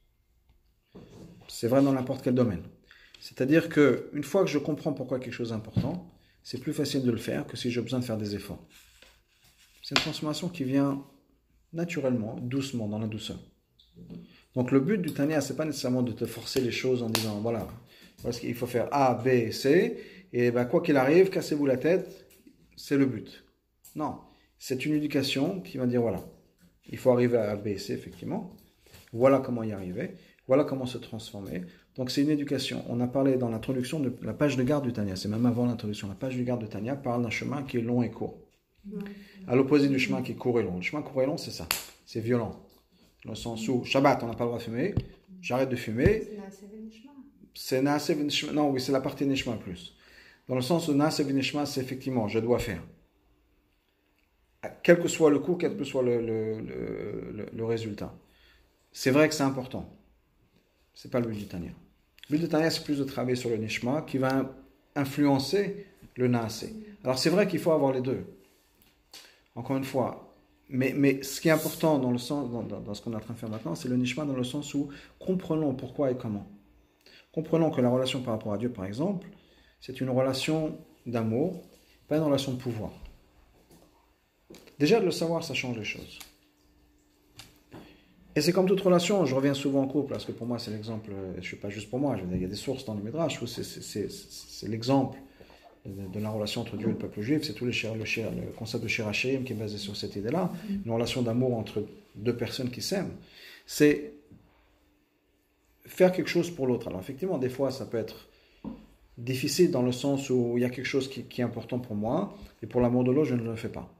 C'est vrai dans n'importe quel domaine. C'est-à-dire qu'une fois que je comprends pourquoi quelque chose est important, c'est plus facile de le faire que si j'ai besoin de faire des efforts. C'est une transformation qui vient naturellement, doucement, dans la douceur. Donc le but du Tanya, c'est pas nécessairement de te forcer les choses en disant, voilà, parce qu'il faut faire A, B, C, et ben, quoi qu'il arrive, cassez-vous la tête, c'est le but. Non, c'est une éducation qui va dire, voilà, il faut arriver à A, B, C, effectivement, voilà comment y arriver, voilà comment se transformer. Donc c'est une éducation. On a parlé dans l'introduction de la page de garde du Tanya, c'est même avant l'introduction, la page de garde du Tanya parle d'un chemin qui est long et court. À l'opposé du chemin qui est court et long. Le chemin court et long, c'est ça. C'est violent. Dans le sens où, Shabbat, on n'a pas le droit de fumer. J'arrête de fumer. C'est Naaseh v'nishma. Non, oui, c'est la partie Nishma plus. Dans le sens où Naaseh v'nishma, c'est effectivement, je dois faire. Quel que soit le coût, quel que soit le résultat. C'est vrai que c'est important. C'est pas le but du Tanya. Le but du Tanya, c'est plus de travailler sur le Nishma qui va influencer le Naaseh. Alors, c'est vrai qu'il faut avoir les deux. Encore une fois, mais ce qui est important dans ce qu'on est en train de faire maintenant, c'est le nishma dans le sens où comprenons pourquoi et comment. Comprenons que la relation par rapport à Dieu, par exemple, c'est une relation d'amour, pas une relation de pouvoir. Déjà, de le savoir, ça change les choses. Et c'est comme toute relation, je reviens souvent en couple, parce que pour moi, c'est l'exemple, je ne suis pas juste pour moi, je veux dire, il y a des sources dans le Midrash où c'est l'exemple de la relation entre Dieu et le peuple juif, c'est tout le concept de Shirachim qui est basé sur cette idée-là, une relation d'amour entre deux personnes qui s'aiment. C'est faire quelque chose pour l'autre. Alors effectivement, des fois, ça peut être difficile dans le sens où il y a quelque chose qui est important pour moi, et pour l'amour de l'autre, je ne le fais pas.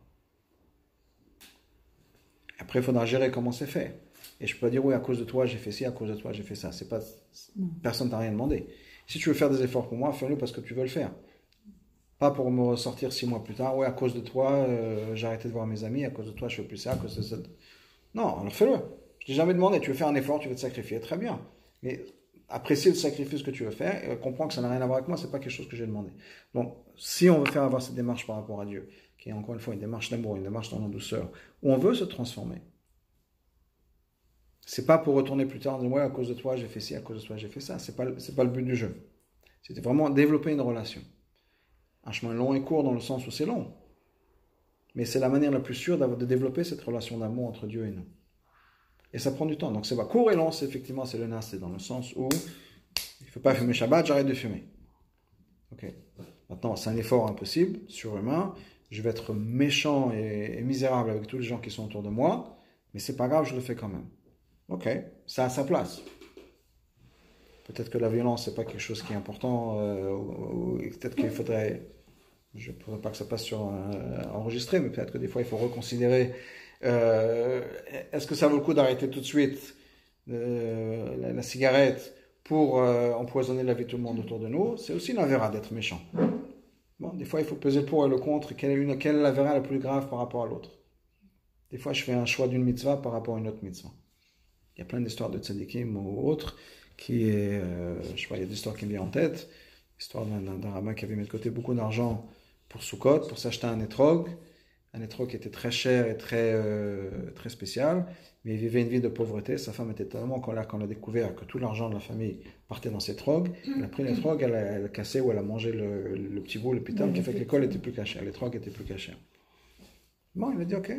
Après, il faudra gérer comment c'est fait. Et je peux pas dire, oui, à cause de toi, j'ai fait ci, à cause de toi, j'ai fait ça. C'est pas, personne ne t'a rien demandé. Si tu veux faire des efforts pour moi, fais-le parce que tu veux le faire. Pas pour me ressortir 6 mois plus tard, ouais, à cause de toi, j'ai arrêté de voir mes amis, à cause de toi, je fais plus ça, à cause de ça. Non, alors fais-le. Je t'ai jamais demandé, tu veux faire un effort, tu veux te sacrifier, très bien. Mais apprécier le sacrifice que tu veux faire, et comprends que ça n'a rien à voir avec moi, c'est pas quelque chose que j'ai demandé. Donc, si on veut faire avoir cette démarche par rapport à Dieu, qui est encore une fois une démarche d'amour, une démarche dans la douceur, où on veut se transformer, c'est pas pour retourner plus tard en disant, ouais, à cause de toi, j'ai fait ci, à cause de toi, j'ai fait ça. C'est pas le but du jeu. C'était vraiment développer une relation. Un chemin long et court dans le sens où c'est long. Mais c'est la manière la plus sûre de développer cette relation d'amour entre Dieu et nous. Et ça prend du temps. Donc c'est pas court et long, c'est effectivement c'est le Naaseh dans le sens où il ne faut pas fumer Shabbat, j'arrête de fumer. Ok. Maintenant, c'est un effort impossible, surhumain. Je vais être méchant et misérable avec tous les gens qui sont autour de moi, mais c'est pas grave, je le fais quand même. Ok, ça a sa place. Peut-être que la violence, c'est pas quelque chose qui est important, ou peut-être qu'il faudrait, je ne pourrais pas que ça passe sur enregistré, mais peut-être que des fois il faut reconsidérer, est-ce que ça vaut le coup d'arrêter tout de suite la cigarette pour empoisonner la vie de tout le monde autour de nous? C'est aussi une avéra d'être méchant. Bon, des fois il faut peser le pour et le contre, quelle est l'avéra la plus grave par rapport à l'autre. Des fois je fais un choix d'une mitzvah par rapport à une autre mitzvah. Il y a plein d'histoires de tzadikim ou autres qui est, je sais pas, il y a des histoires qui me viennent en tête. Histoire d'un rabbin qui avait mis de côté beaucoup d'argent pour Sukkot, pour s'acheter un étrog qui était très cher et très spécial, mais il vivait une vie de pauvreté. Sa femme était tellement en colère quand elle a découvert que tout l'argent de la famille partait dans ces trogs. Elle a pris l'étrog, elle a cassé ou elle a mangé le petit bout, le pitam, qui fait que l'école était plus cachée, l'étrog était plus caché. Bon, il a dit ok,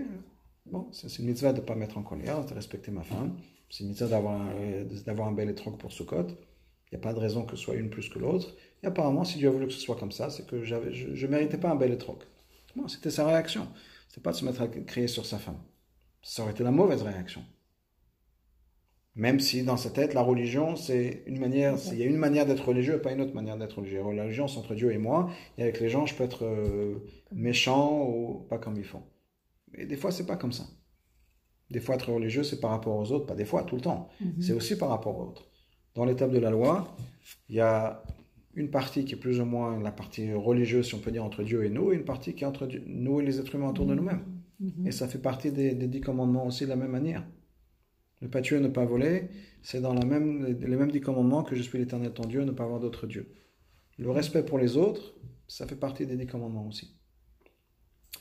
bon, c'est une mitzvah de ne pas mettre en colère, de respecter ma femme. C'est une mitzvah d'avoir un bel étrog pour Sukkot. Il n'y a pas de raison que ce soit une plus que l'autre. Et apparemment, si Dieu a voulu que ce soit comme ça, c'est que je ne méritais pas un bel étrog. Bon, c'était sa réaction. C'était pas de se mettre à crier sur sa femme. Ça aurait été la mauvaise réaction. Même si dans sa tête, la religion, c'est une manière, il y a une manière d'être religieux et pas une autre manière d'être religieux. La religion, c'est entre Dieu et moi. Et avec les gens, je peux être méchant ou pas comme il faut. Mais des fois, c'est pas comme ça. Des fois, être religieux, c'est par rapport aux autres. Pas des fois, tout le temps. C'est aussi par rapport aux autres. Dans l'étape de la loi, il y a une partie qui est plus ou moins la partie religieuse, si on peut dire, entre Dieu et nous, et une partie qui est entre nous et les êtres humains autour de nous-mêmes. Et ça fait partie des 10 commandements aussi de la même manière. Ne pas tuer, ne pas voler, c'est dans les mêmes 10 commandements que je suis l'Éternel ton Dieu, ne pas avoir d'autres dieux. Le respect pour les autres, ça fait partie des 10 commandements aussi.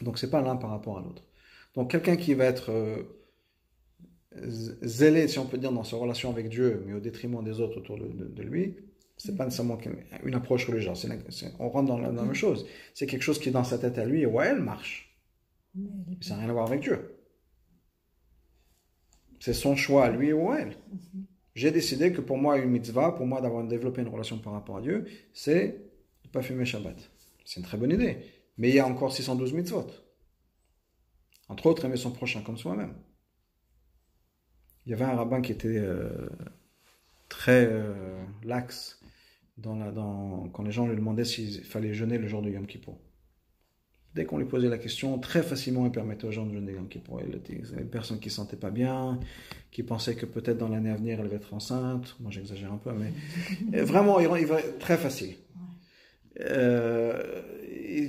Donc c'est pas l'un par rapport à l'autre. Donc quelqu'un qui va être zélé, si on peut dire, dans sa relation avec Dieu, mais au détriment des autres autour de lui, c'est pas nécessairement une approche religieuse. On rentre dans la même chose. C'est quelque chose qui est dans sa tête à lui et où elle marche. Ça n'a rien à voir avec Dieu. C'est son choix à lui ou à elle. J'ai décidé que pour moi, une mitzvah, pour moi d'avoir développé une relation par rapport à Dieu, c'est de ne pas fumer Shabbat. C'est une très bonne idée. Mais il y a encore 612 mitzvot. Entre autres, aimer son prochain comme soi-même. Il y avait un rabbin qui était très lax quand les gens lui demandaient s'il fallait jeûner le jour de Yom Kippour. Dès qu'on lui posait la question, très facilement il permettait aux gens de jeûner Yom Kippour. Il y avait une personne qui ne se sentait pas bien, qui pensait que peut-être dans l'année à venir elle va être enceinte. Moi j'exagère un peu, mais vraiment il va très facile.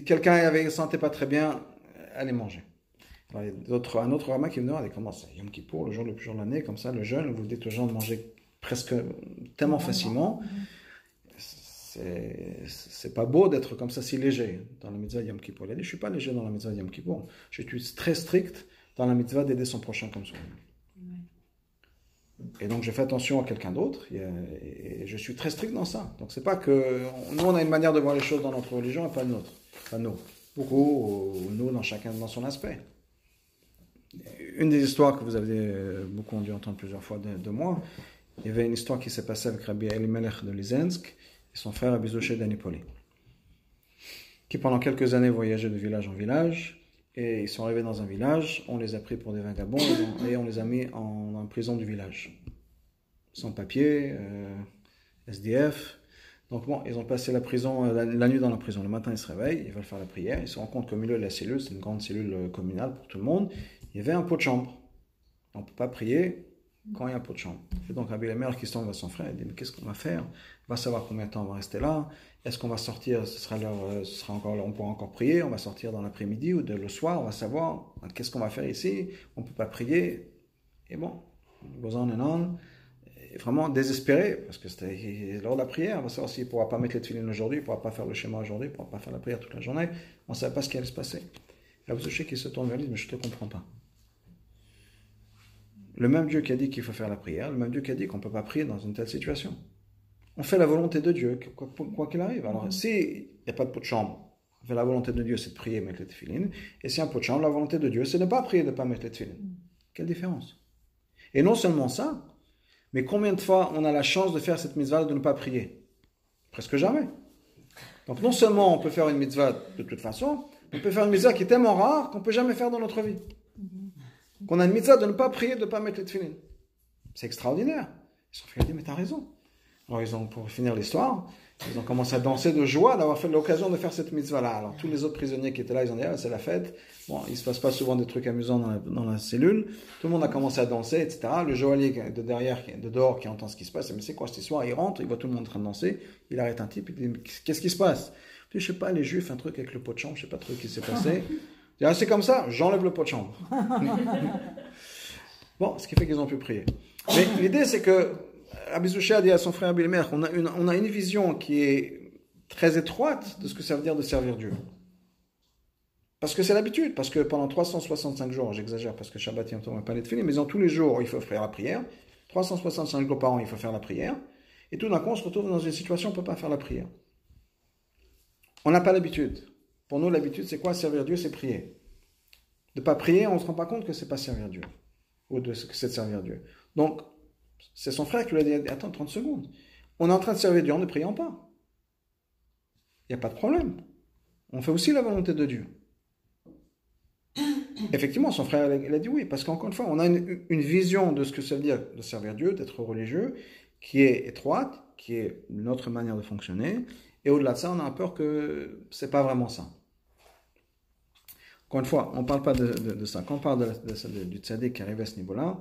Quelqu'un ne se sentait pas très bien, allez manger. Alors, il y a un autre rabbin qui me demande comment ça, Yom Kippour, le jour le plus jour de l'année, comme ça, le jeûne, vous dites aux gens de manger presque tellement facilement. C'est pas beau d'être comme ça si léger dans la mitzvah Yom Kippour. Il a dit, je suis pas léger dans la mitzvah Yom Kippour. Je suis très strict dans la mitzvah d'aider son prochain comme soi. Et donc je fais attention à quelqu'un d'autre et je suis très strict dans ça. Donc c'est pas que nous on a une manière de voir les choses dans notre religion et pas notre, pas nous. Beaucoup nous dans chacun dans son aspect. Une des histoires que vous avez beaucoup dû entendre plusieurs fois de moi, il y avait une histoire qui s'est passée avec Rabbi Elimelech de Lizensk et son frère Abizoshe d'Anipoli, qui pendant quelques années voyageaient de village en village, et ils sont arrivés dans un village, on les a pris pour des vagabonds, et on les a mis en prison du village. Sans papier, SDF. Donc bon, ils ont passé la nuit dans la prison. Le matin, ils se réveillent, ils veulent faire la prière, ils se rendent compte qu'au milieu de la cellule, c'est une grande cellule communale pour tout le monde, il y avait un pot de chambre. On ne peut pas prier quand il y a un pot de chambre. Et donc Rabbi Elimelech qui se tourne vers son frère, il dit, mais qu'est-ce qu'on va faire? On va savoir combien de temps on va rester là. Est-ce qu'on va sortir, on pourra encore prier, on va sortir dans l'après-midi ou le soir, on va savoir qu'est-ce qu'on va faire ici, on ne peut pas prier. Et bon, it goes on and on. Et vraiment désespéré, parce que c'était lors de la prière, on va savoir s'il ne pourra pas mettre les tefilines aujourd'hui, il ne pourra pas faire le schéma aujourd'hui, il ne pourra pas faire la prière toute la journée, on ne savait pas ce qui allait se passer. Et Abizoshe qui se tourne vers lui, mais je ne te comprends pas. Le même Dieu qui a dit qu'il faut faire la prière, le même Dieu qui a dit qu'on ne peut pas prier dans une telle situation. On fait la volonté de Dieu, quoi qu'il arrive. Alors, s'il n'y a pas de pot de chambre, on fait la volonté de Dieu, c'est de prier et mettre les tefilines. Et s'il y a un pot de chambre, la volonté de Dieu, c'est de ne pas prier et de ne pas mettre les tefilines. Quelle différence? Et non seulement ça, mais combien de fois on a la chance de faire cette mitzvah de ne pas prier? Presque jamais. Donc non seulement on peut faire une mitzvah de toute façon, on peut faire une mitzvah qui est tellement rare qu'on ne peut jamais faire dans notre vie. Qu'on a une mitzvah de ne pas prier, de ne pas mettre les tefilines. C'est extraordinaire. Ils se sont fait dire, mais t'as raison. Alors pour finir l'histoire, ils ont commencé à danser de joie d'avoir fait l'occasion de faire cette mitzvah-là. Alors tous les autres prisonniers qui étaient là, ils ont dit, ah, c'est la fête. Bon, il ne se passe pas souvent des trucs amusants dans la cellule. Tout le monde a commencé à danser, etc. Le joaillier de dehors qui entend ce qui se passe, mais c'est quoi cette histoire? Il rentre, il voit tout le monde en train de danser, il arrête un type, il dit, qu'est-ce qui se passe? Je ne sais pas, les juifs, un truc avec le pot de chambre, je ne sais pas trop ce qui s'est passé. Il dit, ah, c'est comme ça, j'enlève le pot de chambre. Bon, ce qui fait qu'ils ont pu prier. Mais l'idée, c'est que Abizoshe a dit à son frère Abelmer, on a une vision qui est très étroite de ce que ça veut dire de servir Dieu. Parce que c'est l'habitude, parce que pendant 365 jours, j'exagère parce que Shabbat Yom Tov on va pas les tefilin, mais dans tous les jours, il faut faire la prière. 365 jours par an, il faut faire la prière. Et tout d'un coup, on se retrouve dans une situation où on ne peut pas faire la prière. On n'a pas l'habitude. Pour nous, l'habitude, c'est quoi? Servir Dieu, c'est prier. De ne pas prier, on ne se rend pas compte que ce n'est pas servir Dieu. Ou que c'est de servir Dieu. Donc, c'est son frère qui lui a dit, attends 30 secondes. On est en train de servir Dieu en ne priant pas. Il n'y a pas de problème. On fait aussi la volonté de Dieu. Effectivement, son frère, il a dit oui, parce qu'encore une fois, on a une vision de ce que ça veut dire de servir Dieu, d'être religieux, qui est étroite, qui est notre manière de fonctionner, et au-delà de ça, on a peur que c'est pas vraiment ça. Encore une fois, on ne parle pas de ça. Quand on parle du tzaddik qui arrive à ce niveau-là,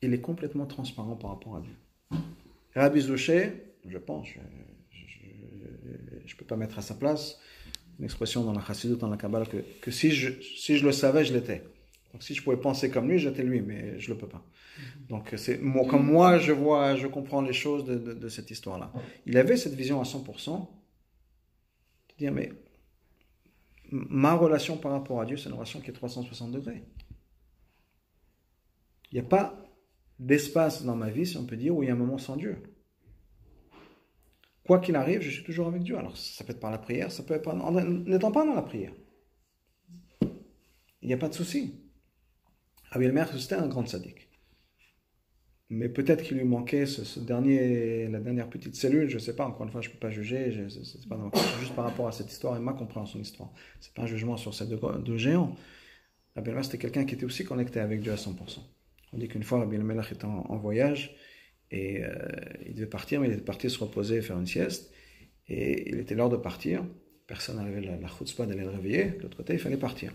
il est complètement transparent par rapport à Dieu. Rabbi Zouché, je pense, je peux pas mettre à sa place, une expression dans la Chassidut, dans la Kabbalah, que si je le savais, je l'étais. Donc si je pouvais penser comme lui, j'étais lui, mais je ne le peux pas. Donc comme moi, je comprends les choses de cette histoire-là. Il avait cette vision à 100%, de dire, mais ma relation par rapport à Dieu, c'est une relation qui est 360 degrés. Il n'y a pas d'espace dans ma vie, si on peut dire, où il y a un moment sans Dieu. Quoi qu'il arrive, je suis toujours avec Dieu. Alors, ça peut être par la prière, ça peut être en n'étant pas dans la prière. Il n'y a pas de souci. Rabbi Elmer, c'était un grand tzaddik. Mais peut-être qu'il lui manquait la dernière petite cellule, je ne sais pas, encore une fois, je ne peux pas juger, c'est juste par rapport à cette histoire et ma compréhension de l'histoire. Ce n'est pas un jugement sur ces deux géants. Rabbi Elmer, c'était quelqu'un qui était aussi connecté avec Dieu à 100%. On dit qu'une fois, Rabbi Elmer était en voyage, et il devait partir, mais il était parti se reposer, faire une sieste. Et il était l'heure de partir. Personne n'avait la chutzpah d'aller le réveiller. De l'autre côté, il fallait partir.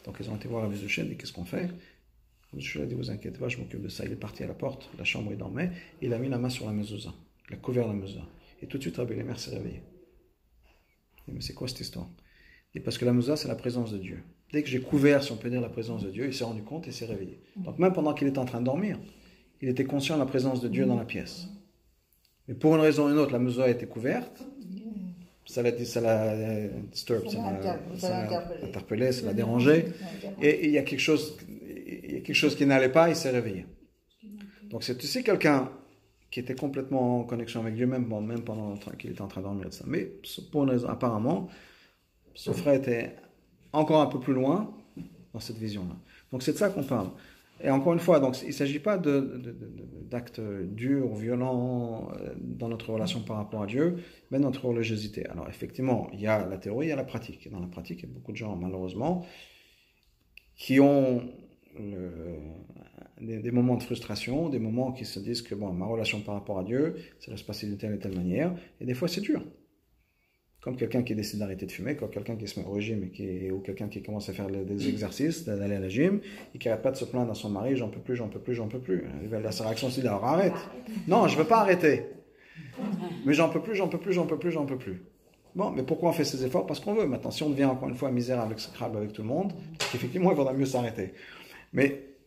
Donc ils ont été voir Rabbi Zouché, dit qu'est-ce qu'on fait? Rabbi Zouché a dit, vous inquiétez pas, je m'occupe de ça. Il est parti à la porte, la chambre où il dormait. Et il a mis la main sur la mezouza. Il a couvert la mezouza. Et tout de suite, Rabbi Elmer s'est réveillé. Il dit, mais c'est quoi cette histoire? Et parce que la mezouza, c'est la présence de Dieu. Dès que j'ai couvert, si on peut dire, la présence de Dieu, il s'est rendu compte et s'est réveillé. Donc même pendant qu'il était en train de dormir, il était conscient de la présence de Dieu dans la pièce. Mais pour une raison ou une autre, la mezouza était couverte. Ça l'a disturbed, ça l'a interpellé, ça l'a dérangé. Et il y a quelque chose qui n'allait pas, il s'est réveillé. Donc c'est aussi quelqu'un qui était complètement en connexion avec Dieu, même pendant qu'il était en train de dormir. Mais pour une raison, apparemment, son frère était encore un peu plus loin dans cette vision-là. Donc c'est de ça qu'on parle. Et encore une fois, donc, il ne s'agit pas d'actes durs ou violents dans notre relation par rapport à Dieu, mais dans notre religiosité. Alors effectivement, il y a la théorie, il y a la pratique. Et dans la pratique, il y a beaucoup de gens, malheureusement, qui ont des moments de frustration, des moments qui se disent que ma relation par rapport à Dieu, ça doit se passer d'une telle et telle manière. Et des fois, c'est dur. Comme quelqu'un qui décide d'arrêter de fumer, comme quelqu'un qui se met au régime ou quelqu'un qui commence à faire des exercices, d'aller à la gym, et qui n'arrête pas de se plaindre à son mari, j'en peux plus. Sa réaction, c'est alors arrête. Non, je ne veux pas arrêter. Mais j'en peux plus. Bon, mais pourquoi on fait ces efforts? Parce qu'on veut. Maintenant, si on devient encore une fois misérable, exécrable avec tout le monde, effectivement, il vaudra mieux s'arrêter. Mais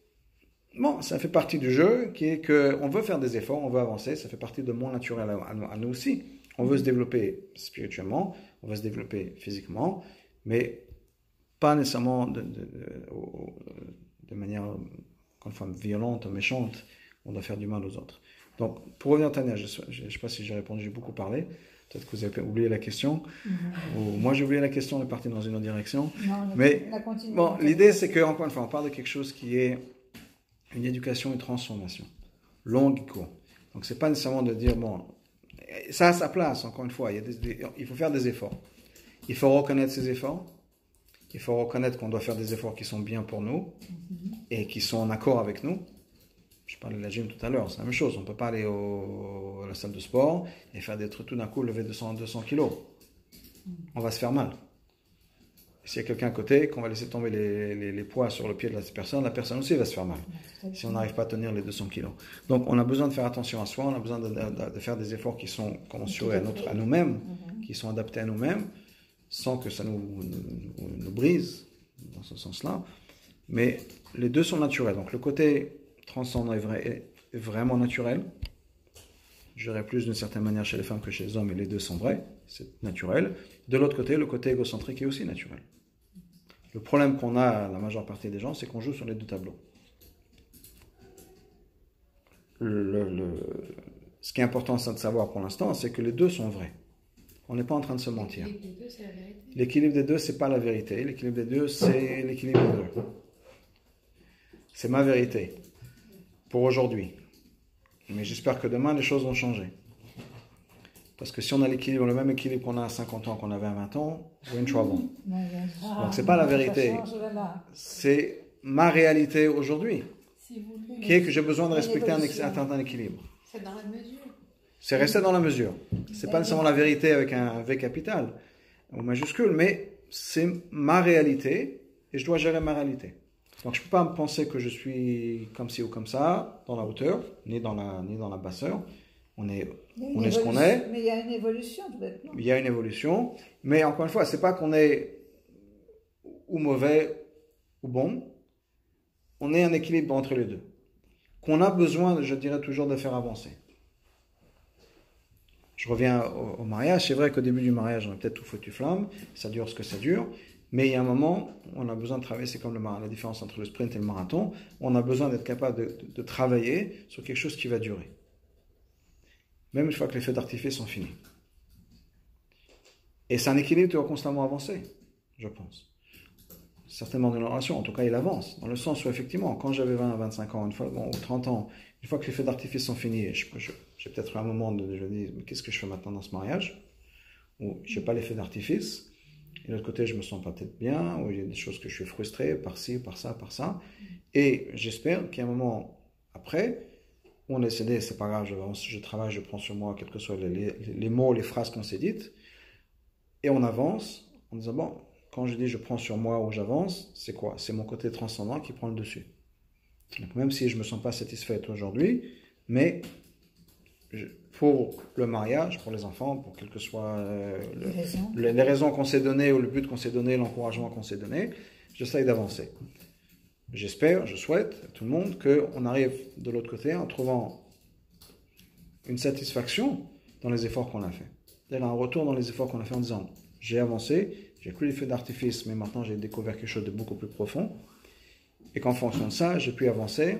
bon, ça fait partie du jeu, qui est qu'on veut faire des efforts, on veut avancer, ça fait partie de mon naturel à nous aussi. On veut se développer spirituellement, on veut se développer physiquement, mais pas nécessairement de manière, encore une fois, violente, méchante, on doit faire du mal aux autres. Donc, pour revenir à Tania, je ne sais pas si j'ai répondu, j'ai beaucoup parlé, peut-être que vous avez oublié la question, ou moi j'ai oublié la question, on est parti dans une autre direction, mais bon, l'idée c'est que, encore une fois, on parle de quelque chose qui est une éducation, une transformation, longue et courte. Donc, c'est pas nécessairement de dire, bon, ça a sa place, encore une fois, il faut faire des efforts. Il faut reconnaître ces efforts. Il faut reconnaître qu'on doit faire des efforts qui sont bien pour nous et qui sont en accord avec nous. Je parlais de la gym tout à l'heure, c'est la même chose. On ne peut pas aller à la salle de sport et faire des trucs tout d'un coup, lever 200 kilos. On va se faire mal. S'il y a quelqu'un à côté, qu'on va laisser tomber les poids sur le pied de la personne aussi va se faire mal. Si on n'arrive pas à tenir les 200 kilos. Donc on a besoin de faire attention à soi, on a besoin de faire des efforts qui sont commensurés à nous-mêmes, qui sont adaptés à nous-mêmes, sans que ça nous brise, dans ce sens-là. Mais les deux sont naturels. Donc le côté transcendant est vraiment naturel. Je dirais plus d'une certaine manière chez les femmes que chez les hommes, et les deux sont vrais. c'est naturel. De l'autre côté, le côté égocentrique est aussi naturel. Le problème qu'on a, la majeure partie des gens, c'est qu'on joue sur les deux tableaux. Ce qui est important de savoir pour l'instant, c'est que les deux sont vrais. On n'est pas en train de se mentir. L'équilibre des deux, c'est la vérité. L'équilibre des deux, c'est pas la vérité. L'équilibre des deux, c'est l'équilibre des deux. C'est ma vérité pour aujourd'hui. Mais j'espère que demain, les choses vont changer. Parce que si on a l'équilibre, le même équilibre qu'on a à 50 ans, qu'on avait à 20 ans, we're in trouble. Donc c'est pas la vérité. C'est ma réalité aujourd'hui. Qui est que j'ai besoin de respecter un certain équilibre. C'est dans la mesure. C'est rester dans la mesure. C'est pas nécessairement la vérité avec un V capital ou majuscule, mais c'est ma réalité et je dois gérer ma réalité. Donc je ne peux pas me penser que je suis comme ci ou comme ça, dans la hauteur, ni dans la basseur. On est ce qu'on est. Mais il y a une évolution, peut-être, non? Il y a une évolution. Mais encore une fois, ce n'est pas qu'on est ou mauvais ou bon. On est un équilibre entre les deux. Qu'on a besoin, je dirais toujours, de faire avancer. Je reviens au mariage. C'est vrai qu'au début du mariage, on a peut-être tout foutu flamme. Ça dure ce que ça dure. Mais il y a un moment, on a besoin de travailler. C'est comme la différence entre le sprint et le marathon. On a besoin d'être capable de travailler sur quelque chose qui va durer. Même une fois que les feux d'artifice sont finis. Et c'est un équilibre qui doit constamment avancer, je pense. Certainement dans une relation, en tout cas il avance. Dans le sens où effectivement, quand j'avais 20, 25 ans, ou 30 ans, une fois que les feux d'artifice sont finis, j'ai peut-être eu un moment de je me dis, mais qu'est-ce que je fais maintenant dans ce mariage? Ou je n'ai pas les feux d'artifice. Et de l'autre côté, je me sens pas peut-être bien, ou il y a des choses que je suis frustré, par-ci, par ça, par ça. Et j'espère qu'il y a un moment après, on est cédé, c'est pas grave, je travaille, je prends sur moi, quels que soient les mots, les phrases qu'on s'est dites, et on avance en disant, bon, quand je dis je prends sur moi ou j'avance, c'est quoi? C'est mon côté transcendant qui prend le dessus. Donc même si je ne me sens pas satisfaite aujourd'hui, mais pour le mariage, pour les enfants, pour quelles que soient les raisons qu'on s'est données, ou le but qu'on s'est donné, l'encouragement qu'on s'est donné, j'essaye d'avancer. J'espère, je souhaite à tout le monde qu'on arrive de l'autre côté en trouvant une satisfaction dans les efforts qu'on a fait. C'est-à-dire un retour dans les efforts qu'on a fait en disant j'ai avancé, j'ai plus les feux d'artifice, mais maintenant j'ai découvert quelque chose de beaucoup plus profond. Et qu'en fonction de ça, j'ai pu avancer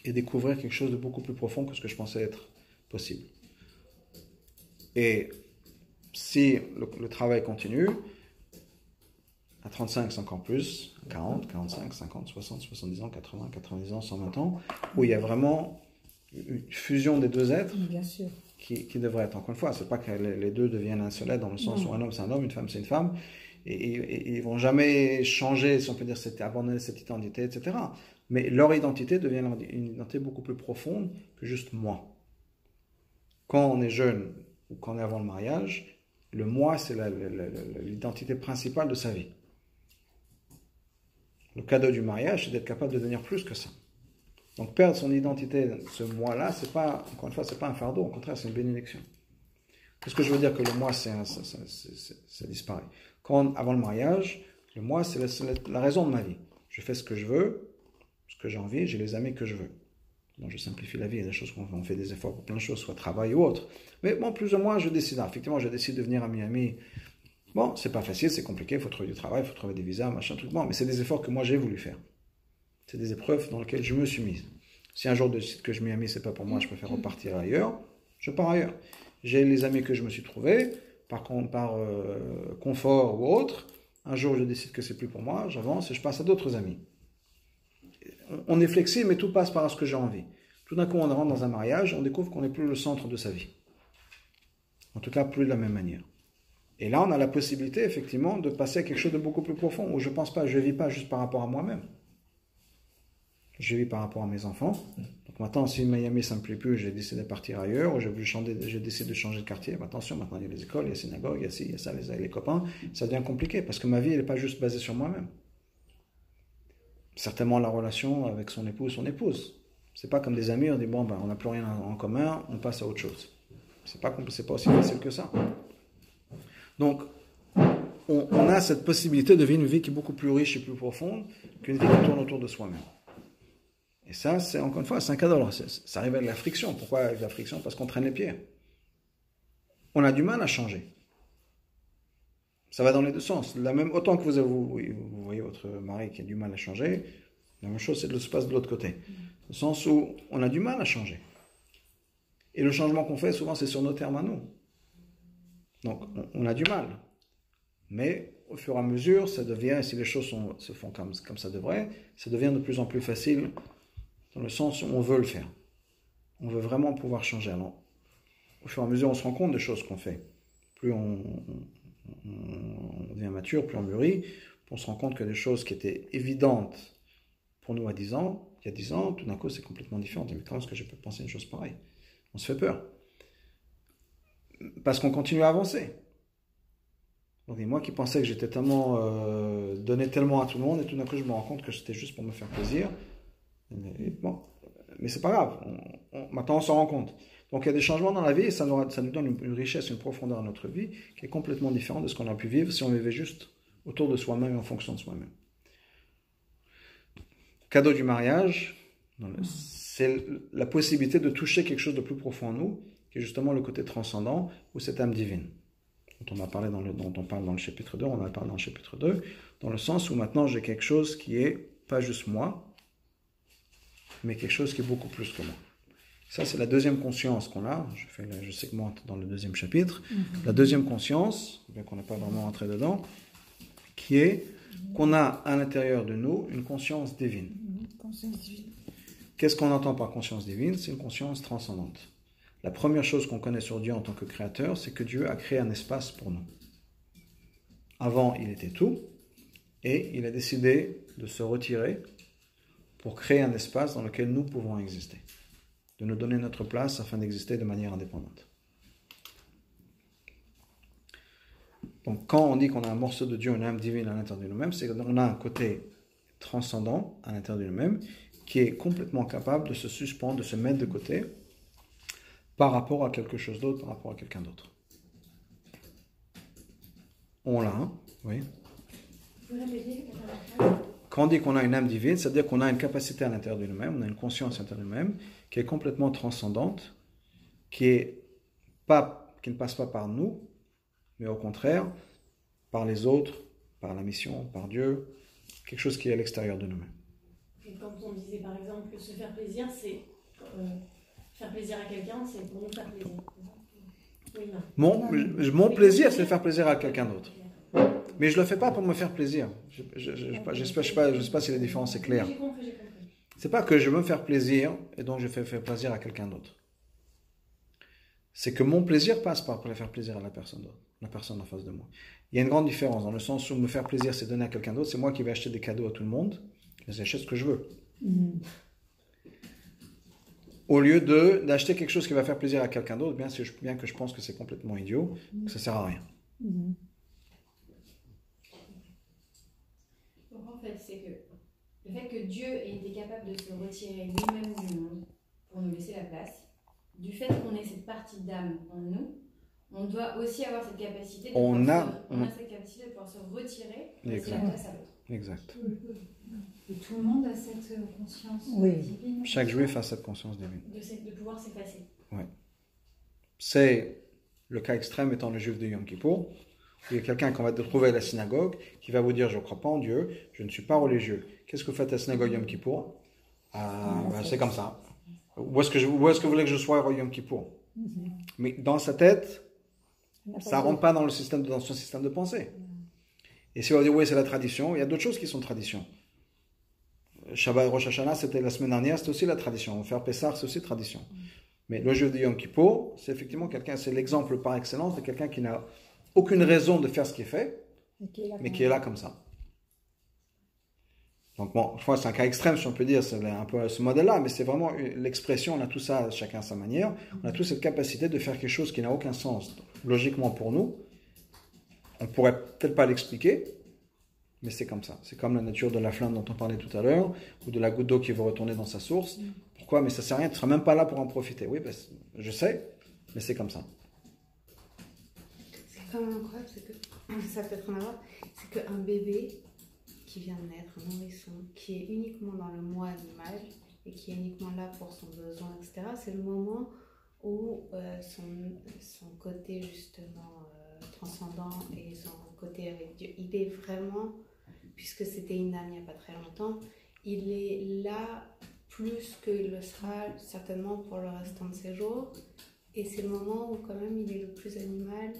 et découvrir quelque chose de beaucoup plus profond que ce que je pensais être possible. Et si le travail continue, à 35, c'est encore plus, 40, 45, 50, 60, 70 ans, 80, 90 ans, 120 ans, où il y a vraiment une fusion des deux êtres. Bien sûr. Qui devrait être, encore une fois, c'est pas que les deux deviennent un seul être dans le sens où un homme c'est un homme, une femme c'est une femme, et ils vont jamais changer, si on peut dire, abandonner cette identité, etc. Mais leur identité devient une identité beaucoup plus profonde que juste moi. Quand on est jeune ou quand on est avant le mariage, le moi c'est l'identité principale de sa vie. Le cadeau du mariage, c'est d'être capable de devenir plus que ça. Donc perdre son identité, ce moi-là, c'est pas, encore une fois, c'est pas un fardeau, au contraire, c'est une bénédiction. Qu'est-ce que je veux dire que le moi, ça disparaît. Avant le mariage, le moi, c'est la raison de ma vie. Je fais ce que je veux, ce que j'ai envie, j'ai les amis que je veux. Bon, je simplifie la vie, il y a des choses qu'on fait des efforts pour plein de choses, soit travail ou autre. Mais bon, plus ou moins, je décide. Effectivement, je décide de venir à Miami. Bon, c'est pas facile, c'est compliqué, il faut trouver du travail, il faut trouver des visas, machin, truc. Bon, mais c'est des efforts que moi j'ai voulu faire. C'est des épreuves dans lesquelles je me suis mise. Si un jour je décide que je Miami, c'est pas pour moi, je préfère repartir ailleurs, je pars ailleurs. J'ai les amis que je me suis trouvés, par confort ou autre. Un jour, je décide que c'est plus pour moi, j'avance et je passe à d'autres amis. On est flexible, mais tout passe par ce que j'ai envie. Tout d'un coup, on rentre dans un mariage, on découvre qu'on n'est plus le centre de sa vie. En tout cas, plus de la même manière. Et là, on a la possibilité, effectivement, de passer à quelque chose de beaucoup plus profond, où je ne vis pas juste par rapport à moi-même. Je vis par rapport à mes enfants. Donc maintenant, si Miami, ça ne me plaît plus, j'ai décidé de partir ailleurs, ou j'ai décidé de changer de quartier. Mais attention, maintenant, il y a les écoles, il y a les synagogues, il y a ci, il y a ça, les copains. Ça devient compliqué, parce que ma vie, elle n'est pas juste basée sur moi-même. Certainement, la relation avec son époux ou son épouse. C'est pas comme des amis, on dit, bon, on n'a plus rien en commun, on passe à autre chose. C'est pas aussi facile que ça. Donc, on a cette possibilité de vivre une vie qui est beaucoup plus riche et plus profonde qu'une vie qui tourne autour de soi-même. Et ça, c'est encore une fois, c'est un cadeau. Alors, ça révèle la friction. Pourquoi la friction? Parce qu'on traîne les pieds. On a du mal à changer. Ça va dans les deux sens. Autant que vous voyez votre mari qui a du mal à changer, la même chose se passe de l'autre côté. Au sens où on a du mal à changer. Et le changement qu'on fait, souvent, c'est sur nos termes à nous. Donc, on a du mal. Mais au fur et à mesure, ça devient, si les choses se font comme ça devrait, ça devient de plus en plus facile dans le sens où on veut le faire. On veut vraiment pouvoir changer. Alors, au fur et à mesure, on se rend compte des choses qu'on fait. Plus on devient mature, plus on mûrit, on se rend compte que des choses qui étaient évidentes pour nous il y a 10 ans, tout d'un coup, c'est complètement différent. Mais comment est-ce que je peux penser une chose pareille? On se fait peur. Parce qu'on continue à avancer. Donc, moi qui pensais que j'étais tellement donné tellement à tout le monde, et tout d'un coup, je me rends compte que c'était juste pour me faire plaisir. Mais c'est pas grave. Maintenant, on s'en rend compte. Donc, il y a des changements dans la vie et ça nous donne une richesse, une profondeur à notre vie qui est complètement différente de ce qu'on a pu vivre si on vivait juste autour de soi-même et en fonction de soi-même. Cadeau du mariage, c'est la possibilité de toucher quelque chose de plus profond en nous, qui est justement le côté transcendant ou cette âme divine, dont on parle dans le chapitre 2, on en a parlé dans le chapitre 2, dans le sens où maintenant j'ai quelque chose qui est pas juste moi, mais quelque chose qui est beaucoup plus que moi. Ça, c'est la deuxième conscience qu'on a. Je segmente dans le deuxième chapitre. La deuxième conscience, bien qu'on n'est pas vraiment rentré dedans, qui est qu'on a à l'intérieur de nous une conscience divine. Conscience divine. Qu'est-ce qu'on entend par conscience divine? C'est une conscience transcendante. La première chose qu'on connaît sur Dieu en tant que créateur, c'est que Dieu a créé un espace pour nous. Avant, il était tout, et il a décidé de se retirer pour créer un espace dans lequel nous pouvons exister. De nous donner notre place afin d'exister de manière indépendante. Donc quand on dit qu'on a un morceau de Dieu, une âme divine à l'intérieur de nous-mêmes, c'est qu'on a un côté transcendant à l'intérieur de nous-mêmes qui est complètement capable de se suspendre, de se mettre de côté par rapport à quelque chose d'autre, par rapport à quelqu'un d'autre. On l'a, hein? Oui. Vous répétez la phrase? Quand on dit qu'on a une âme divine, c'est-à-dire qu'on a une capacité à l'intérieur de nous-mêmes, on a une conscience à l'intérieur de nous-mêmes qui est complètement transcendante, qui ne passe pas par nous, mais au contraire, par les autres, par la mission, par Dieu, quelque chose qui est à l'extérieur de nous-mêmes. Et quand on disait par exemple se faire plaisir, c'est faire plaisir à quelqu'un, c'est pour nous faire plaisir. Oui, non. Mon plaisir, c'est de faire plaisir à quelqu'un d'autre. Mais je ne le fais pas pour me faire plaisir. Je ne sais pas si la différence est claire. J'ai compris. C'est pas que je veux me faire plaisir et donc je fais faire plaisir à quelqu'un d'autre. C'est que mon plaisir passe par pour faire plaisir à la personne en face de moi. Il y a une grande différence dans le sens où me faire plaisir, c'est donner à quelqu'un d'autre. C'est moi qui vais acheter des cadeaux à tout le monde. J'achète ce que je veux. Au lieu d'acheter quelque chose qui va faire plaisir à quelqu'un d'autre, bien que je pense que c'est complètement idiot, que ça ne sert à rien. Donc en fait, c'est que le fait que Dieu ait été capable de se retirer lui-même du monde pour nous laisser la place, du fait qu'on ait cette partie d'âme en nous, on doit aussi avoir cette capacité de pouvoir se retirer et laisser la place à l'autre. Exact. Et tout le monde a cette conscience divine. Chaque juif a cette conscience divine. De pouvoir s'effacer. Ouais. C'est le cas extrême étant le juif de Yom Kippour. Il y a quelqu'un qu'on va trouver à la synagogue qui va vous dire je ne crois pas en Dieu, je ne suis pas religieux. Qu'est-ce que vous faites à la synagogue Yom Kippour? C'est comme ça. Où est-ce que vous voulez que je sois au Yom Kippour? Mais dans sa tête, ça ne rentre pas dans son système de pensée. Et si on va dire oui, c'est la tradition, il y a d'autres choses qui sont tradition. Shabbat Rosh Hashanah, c'était la semaine dernière, c'est aussi la tradition. Faire Pessah, c'est aussi tradition. Mais le jeudi Yom Kippour, c'est effectivement c'est l'exemple par excellence de quelqu'un qui n'a aucune raison de faire ce qui est fait, mais qui est là comme ça. Donc bon, je crois que c'est un cas extrême, si on peut dire, c'est un peu ce modèle-là, mais c'est vraiment l'expression, on a tout ça, chacun à sa manière, on a tous cette capacité de faire quelque chose qui n'a aucun sens, logiquement pour nous. On pourrait peut-être pas l'expliquer, mais c'est comme ça. C'est comme la nature de la flamme dont on parlait tout à l'heure, ou de la goutte d'eau qui veut retourner dans sa source. Pourquoi? Mais ça ne sert à rien, tu ne seras même pas là pour en profiter. Oui, ben, je sais, mais c'est comme ça. C'est quand même incroyable, c'est que ça peut être en avoir, c'est qu'un bébé qui vient de naître, un nourrisson, qui est uniquement dans le moi animal et qui est uniquement là pour son besoin, etc., c'est le moment où son côté justement transcendant et son côté avec Dieu. Il est vraiment, puisque c'était une âme il n'y a pas très longtemps, il est là plus qu'il le sera certainement pour le restant de ses jours. Et c'est le moment où quand même il est le plus animal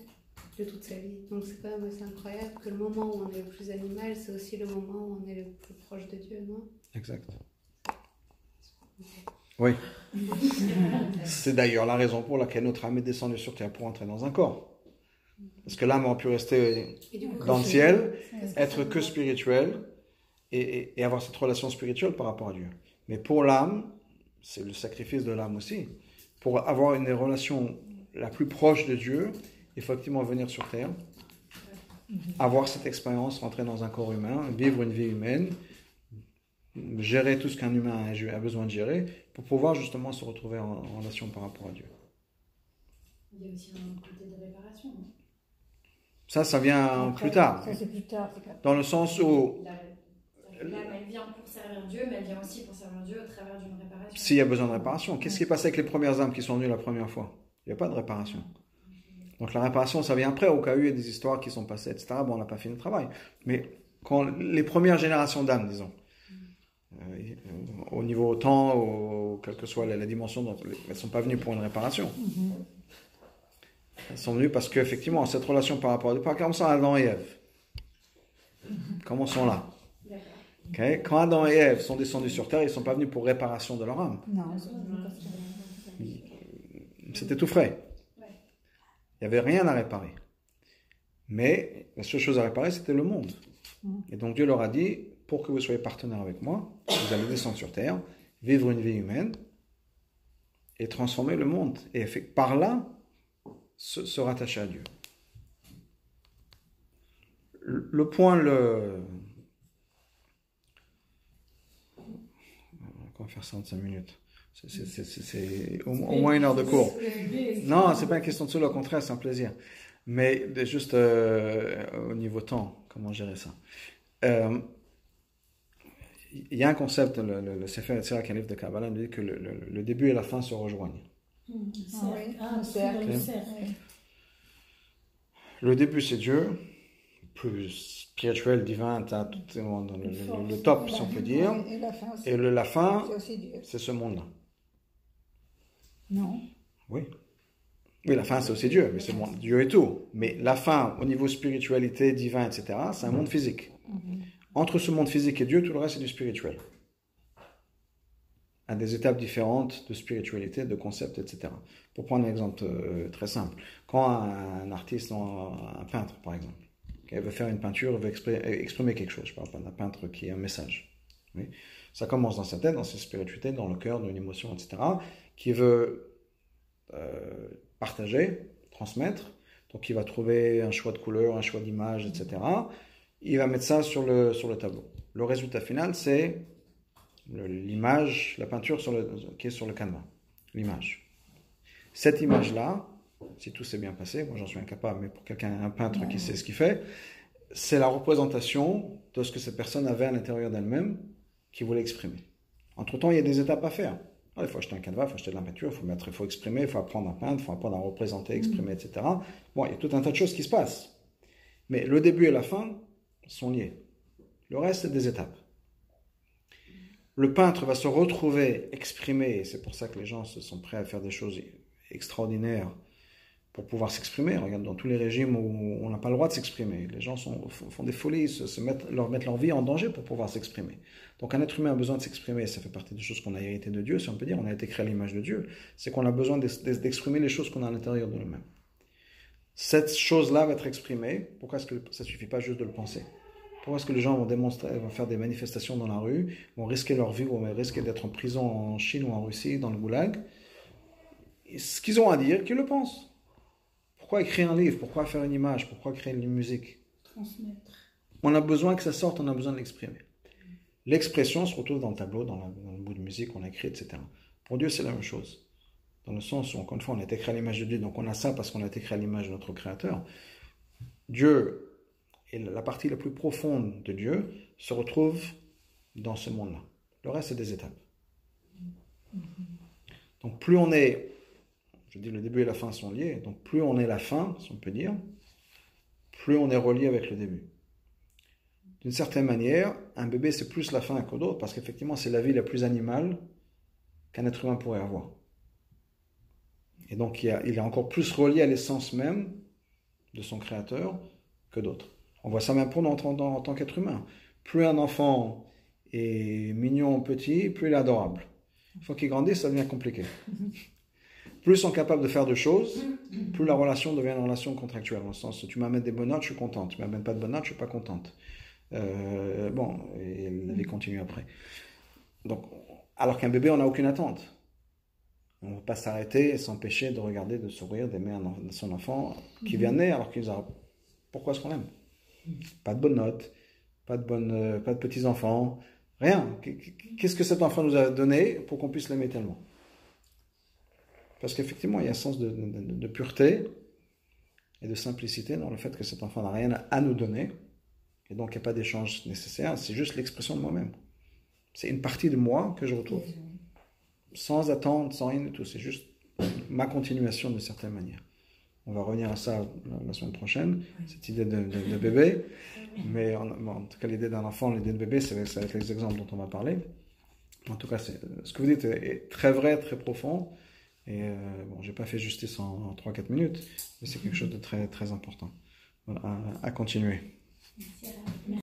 de toute sa vie. Donc c'est quand même assez incroyable que le moment où on est le plus animal, c'est aussi le moment où on est le plus proche de Dieu, non? Exact. Oui. C'est d'ailleurs la raison pour laquelle notre âme est descendue sur terre pour entrer dans un corps. Parce que l'âme aurait pu rester dans le ciel, être que spirituelle et avoir cette relation spirituelle par rapport à Dieu. Mais pour l'âme, c'est le sacrifice de l'âme aussi. Pour avoir une relation la plus proche de Dieu, il faut effectivement venir sur terre, avoir cette expérience, rentrer dans un corps humain, vivre une vie humaine, gérer tout ce qu'un humain a besoin de gérer, pour pouvoir justement se retrouver en relation par rapport à Dieu. Il y a aussi un côté de réparation. Non? Ça vient plus tard. Ça, c'est plus tard. Dans le sens où, L'âme, elle vient pour servir Dieu, mais elle vient aussi pour servir Dieu au travers d'une réparation. s'il y a besoin de réparation, qu'est-ce qui est passé avec les premières âmes qui sont venues la première fois? Il n'y a pas de réparation. Donc la réparation, ça vient après, au cas où il y a des histoires qui sont passées, etc. Bon, on n'a pas fini le travail. Mais quand les premières générations d'âmes, disons, au niveau temps, ou quelle que soit la dimension, dont elles ne sont pas venues pour une réparation. Elles sont venues parce qu'effectivement, cette relation par rapport à Dieu, commençons à Adam et Ève. Commençons là. Okay? Quand Adam et Ève sont descendus sur terre, ils ne sont pas venus pour réparation de leur âme. Non, C'était tout frais. Il n'y avait rien à réparer. Mais la seule chose à réparer, c'était le monde. Et donc Dieu leur a dit, pour que vous soyez partenaires avec moi, vous allez descendre sur terre, vivre une vie humaine et transformer le monde. Et par là, se rattacher à Dieu. Le point, on va faire ça en 5 minutes. C'est au moins 1 heure de cours. Non, c'est pas une question de cela, au contraire, c'est un plaisir. Mais juste au niveau temps, comment gérer ça? Il y a un concept, le Sefer Yetzirah, qui est un livre de Kabbalah, il dit que le début et la fin se rejoignent. Le début, c'est Dieu, plus spirituel, divin, dans le top, si on peut dire. Et la fin, c'est ce monde-là. Non. Oui. Oui, la fin, c'est aussi Dieu, mais c'est Dieu et tout. Mais la fin, au niveau spiritualité, divin, etc., c'est un monde physique. Entre ce monde physique et Dieu, tout le reste, c'est du spirituel. À des étapes différentes de spiritualité, de concepts, etc. Pour prendre un exemple très simple. Quand un artiste, un peintre, par exemple, veut faire une peinture, veut exprimer quelque chose, je parle pas d'un peintre qui a un message. Oui. Ça commence dans sa tête, dans sa spiritualité, dans le cœur, dans une émotion, etc., qui veut partager, transmettre. Donc il va trouver un choix de couleurs, un choix d'image, etc. Il va mettre ça sur le tableau. Le résultat final, c'est l'image, la peinture qui est sur le canevas. L'image. Cette image-là, si tout s'est bien passé, moi j'en suis incapable, mais pour un peintre qui sait ce qu'il fait, c'est la représentation de ce que cette personne avait à l'intérieur d'elle-même qui voulait exprimer. Entre-temps, il y a des étapes à faire. Il faut acheter un canevas, il faut acheter de la peinture, il faut exprimer, il faut apprendre à peindre, il faut apprendre à représenter, exprimer, etc. Bon, il y a tout un tas de choses qui se passent. Mais le début et la fin sont liés. Le reste, c'est des étapes. Le peintre va se retrouver exprimé, et c'est pour ça que les gens sont prêts à faire des choses extraordinaires pour pouvoir s'exprimer. Regarde, dans tous les régimes où on n'a pas le droit de s'exprimer, les gens font des folies, mettent leur vie en danger pour pouvoir s'exprimer. Donc un être humain a besoin de s'exprimer, ça fait partie des choses qu'on a héritées de Dieu, si on peut dire, on a été créé à l'image de Dieu, c'est qu'on a besoin d'exprimer les choses qu'on a à l'intérieur de nous-mêmes. Cette chose-là va être exprimée, pourquoi est-ce que ça ne suffit pas juste de le penser? Pourquoi est-ce que les gens vont faire des manifestations dans la rue, vont risquer leur vie, vont risquer d'être en prison en Chine ou en Russie, dans le goulag? Ce qu'ils ont à dire, qu'ils le pensent. Pourquoi écrire un livre? Pourquoi faire une image? Pourquoi créer une musique? Transmettre. On a besoin que ça sorte, on a besoin de l'exprimer. L'expression se retrouve dans le tableau, dans le bout de musique qu'on a écrit, etc. Pour Dieu, c'est la même chose. Dans le sens où, encore une fois, on a été créé à l'image de Dieu, donc on a ça parce qu'on a été créé à l'image de notre Créateur. Dieu, et la partie la plus profonde de Dieu, se retrouve dans ce monde-là. Le reste, c'est des étapes. Donc plus on est, je dis le début et la fin sont liés, donc plus on est la fin, si on peut dire, plus on est relié avec le début. D'une certaine manière, un bébé c'est plus la fin que d'autres, parce qu'effectivement c'est la vie la plus animale qu'un être humain pourrait avoir. Et donc il est encore plus relié à l'essence même de son créateur que d'autres. On voit ça même pour nous en tant qu'être humain. Plus un enfant est mignon, petit, plus il est adorable. Une fois qu'il grandit, ça devient compliqué. Plus ils sont capables de faire de choses, plus la relation devient une relation contractuelle. Dans le sens où tu m'amènes des bonnes notes, je suis contente. Tu m'amènes pas de bonnes notes, je suis pas contente. Bon, et elle continue après. Donc, alors qu'un bébé, on n'a aucune attente. On ne va pas s'arrêter et s'empêcher de regarder, de sourire, d'aimer son enfant qui vient de naître alors qu'il a... Pourquoi est-ce qu'on l'aime? Pas de bonnes notes, pas de petits-enfants, rien. Qu'est-ce que cet enfant nous a donné pour qu'on puisse l'aimer tellement? Parce qu'effectivement, il y a un sens de pureté et de simplicité dans le fait que cet enfant n'a rien à nous donner. Et donc, il n'y a pas d'échange nécessaire. C'est juste l'expression de moi-même. C'est une partie de moi que je retrouve. Sans attendre, sans rien du tout. C'est juste ma continuation de certaine manière. On va revenir à ça la semaine prochaine, cette idée de bébé. Mais en tout cas, l'idée d'un enfant, l'idée de bébé, c'est avec les exemples dont on va parler. En tout cas, ce que vous dites est très vrai, très profond. Et bon, je n'ai pas fait justice en 3-4 minutes, mais c'est quelque chose de très, très important. Voilà, à continuer. Merci.